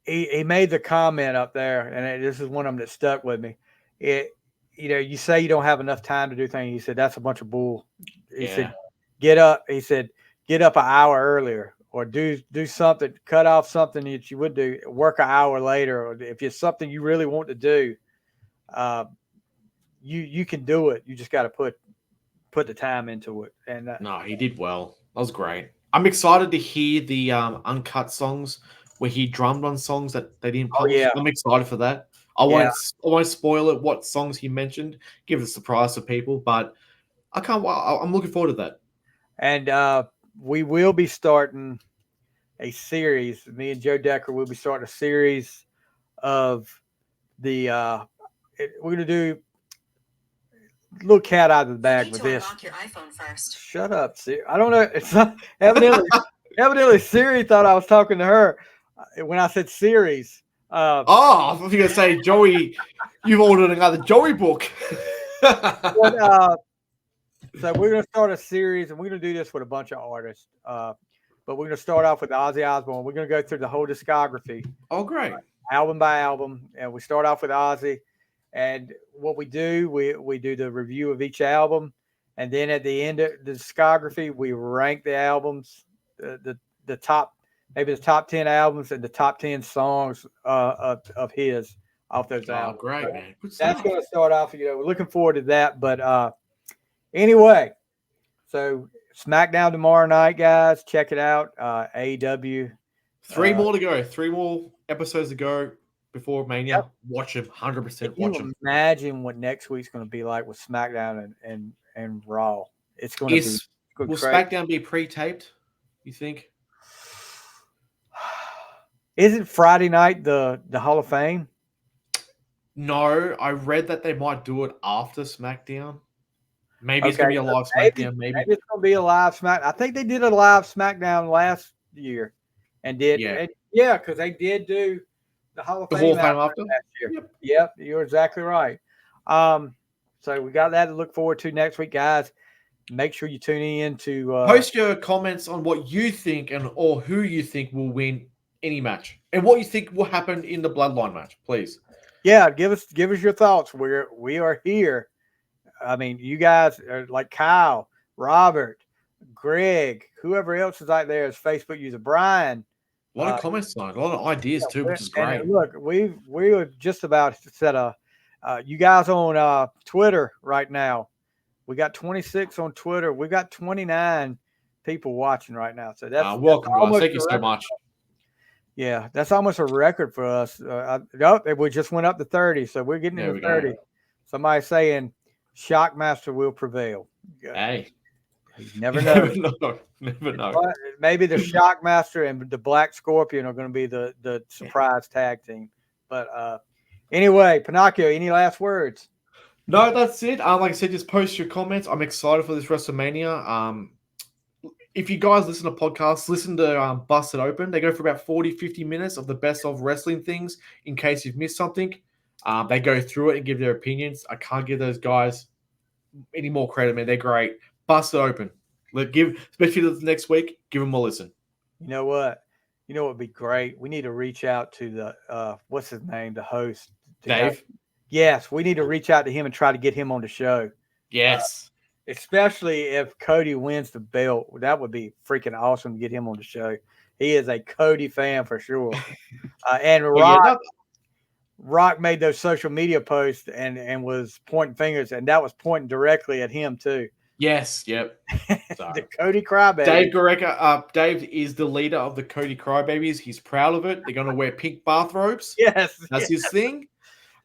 Speaker 1: he made the comment up there, and this is one of them that stuck with me. You say you don't have enough time to do things. He said that's a bunch of bull. He said get up. He said get up an hour earlier, or do something, cut off something that you would do, work an hour later, or if it's something you really want to do, you can do it. You just got to put the time into it. And
Speaker 2: no, he did well. That was great. I'm excited to hear the uncut songs where he drummed on songs that they didn't publish.
Speaker 1: yeah.
Speaker 2: I'm excited for that. I won't spoil it. What songs he mentioned? Give it a surprise to people, but I'm looking forward to that.
Speaker 1: And we will be starting a series. Me and Joe Decker will be starting a series of the. We're gonna do a little cat out of the bag with this.
Speaker 3: Unlock your iPhone first.
Speaker 1: Shut up, Siri. I don't know. It's not evidently Siri thought I was talking to her when I said series.
Speaker 2: I thought you were going to say, Joey, you've ordered another Joey book.
Speaker 1: So we're going to start a series, and we're going to do this with a bunch of artists. But we're going to start off with Ozzy Osbourne. We're going to go through the whole discography.
Speaker 2: Oh, great.
Speaker 1: Album by album. And we start off with Ozzy. And what we do, we do the review of each album. And then at the end of the discography, we rank the albums, the top, maybe the top 10 albums and the top 10 songs of his off those albums.
Speaker 2: Great, man.
Speaker 1: That's going to start off, we're looking forward to that. But anyway, so SmackDown tomorrow night, guys. Check it out. AEW.
Speaker 2: 3 more to go. 3 more episodes to go before Mania. Yep. Watch them. 100% watch them.
Speaker 1: Imagine what next week's going to be like with SmackDown and Raw. It's going to be.
Speaker 2: Will SmackDown be pre-taped, you think?
Speaker 1: Isn't Friday night the Hall of Fame?
Speaker 2: No, I read that they might do it after SmackDown. Maybe it's going to be a live SmackDown. Maybe
Speaker 1: it's going to be a live SmackDown. I think they did a live SmackDown last year and did. Yeah, because they did do the Hall of Fame after last year. Yep, you're exactly right. So we got that to look forward to next week, guys. Make sure you tune in to
Speaker 2: post your comments on what you think or who you think will win any match and what you think will happen in the Bloodline match, please.
Speaker 1: Yeah, give us your thoughts. We are here. I mean, you guys are like Kyle, Robert, Greg, whoever else is out there as Facebook user, Brian.
Speaker 2: A lot of comments tonight, a lot of ideas too, which is great.
Speaker 1: And look, we were just about to set you guys on Twitter right now. We got 26 on Twitter. We got 29 people watching right now. So that's
Speaker 2: welcome, guys. Thank you so much.
Speaker 1: Yeah, that's almost a record for us. Nope, we just went up to 30, so we're getting
Speaker 2: There
Speaker 1: into
Speaker 2: we go.
Speaker 1: 30. Somebody saying Shockmaster will prevail. Yeah,
Speaker 2: Hey,
Speaker 1: you never
Speaker 2: you
Speaker 1: know.
Speaker 2: never know. Never know.
Speaker 1: But maybe the Shockmaster and the Black Scorpion are going to be the surprise tag team. But anyway, Pennachio, any last words?
Speaker 2: No, that's it. Like I said, just post your comments. I'm excited for this WrestleMania. If you guys listen to podcasts, listen to Busted Open. They go for about 40, 50 minutes of the best of wrestling things in case you've missed something. They go through it and give their opinions. I can't give those guys any more credit, man. They're great. Busted Open. Especially the next week, give them a listen.
Speaker 1: You know what? You know what would be great? We need to reach out to the what's his name, the host.
Speaker 2: Dave?
Speaker 1: Yes, we need to reach out to him and try to get him on the show.
Speaker 2: Yes.
Speaker 1: Especially if Cody wins the belt. That would be freaking awesome to get him on the show. He is a Cody fan for sure. And Rock made those social media posts and was pointing fingers, and that was pointing directly at him too.
Speaker 2: Yes. Yep.
Speaker 1: The Cody Crybaby.
Speaker 2: Dave Gorecka, Dave is the leader of the Cody Crybabies. He's proud of it. They're going to wear pink bathrobes.
Speaker 1: Yes.
Speaker 2: That's his thing.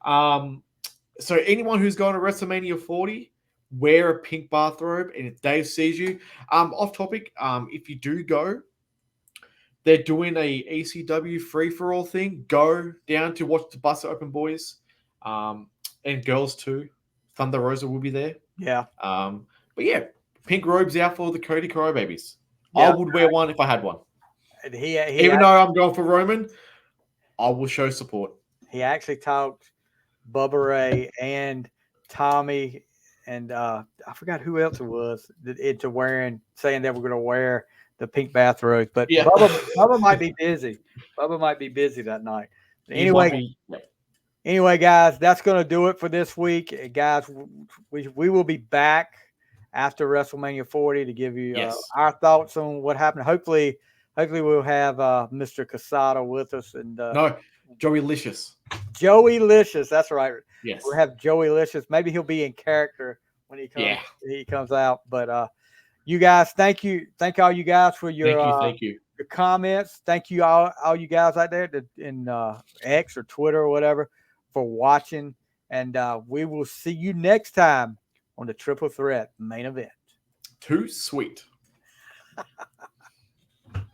Speaker 2: So anyone who's going to WrestleMania 40, wear a pink bathrobe. And if Dave sees you, off topic, if you do go, they're doing a ECW free-for-all thing. Go down to watch the Busted Open boys, and girls too. Thunder Rosa will be there.
Speaker 1: Yeah.
Speaker 2: But yeah, pink robes out for the Cody Crybabies.
Speaker 1: Yeah.
Speaker 2: I would wear one if I had one.
Speaker 1: Even
Speaker 2: though I'm going for Roman, I will show support.
Speaker 1: He actually talked Bubba Ray and Tommy and I forgot who else it was into saying that we're going to wear the pink bathrobes. But
Speaker 2: Yeah.
Speaker 1: Bubba might be busy. Bubba might be busy that night. Anyway, guys, that's going to do it for this week. Guys, we will be back after WrestleMania 40 to give you our thoughts on what happened. Hopefully we'll have Mr. Casado with us. And
Speaker 2: no, Joey Licious.
Speaker 1: Joey Licious, that's right.
Speaker 2: Yes.
Speaker 1: We'll have Joey Licious. Maybe he'll be in character when he comes out. But you guys, thank all you guys for your
Speaker 2: thank you.
Speaker 1: Your comments. Thank you all you guys out there in X or Twitter or whatever for watching. And we will see you next time on the Triple Threat main event.
Speaker 2: Too sweet.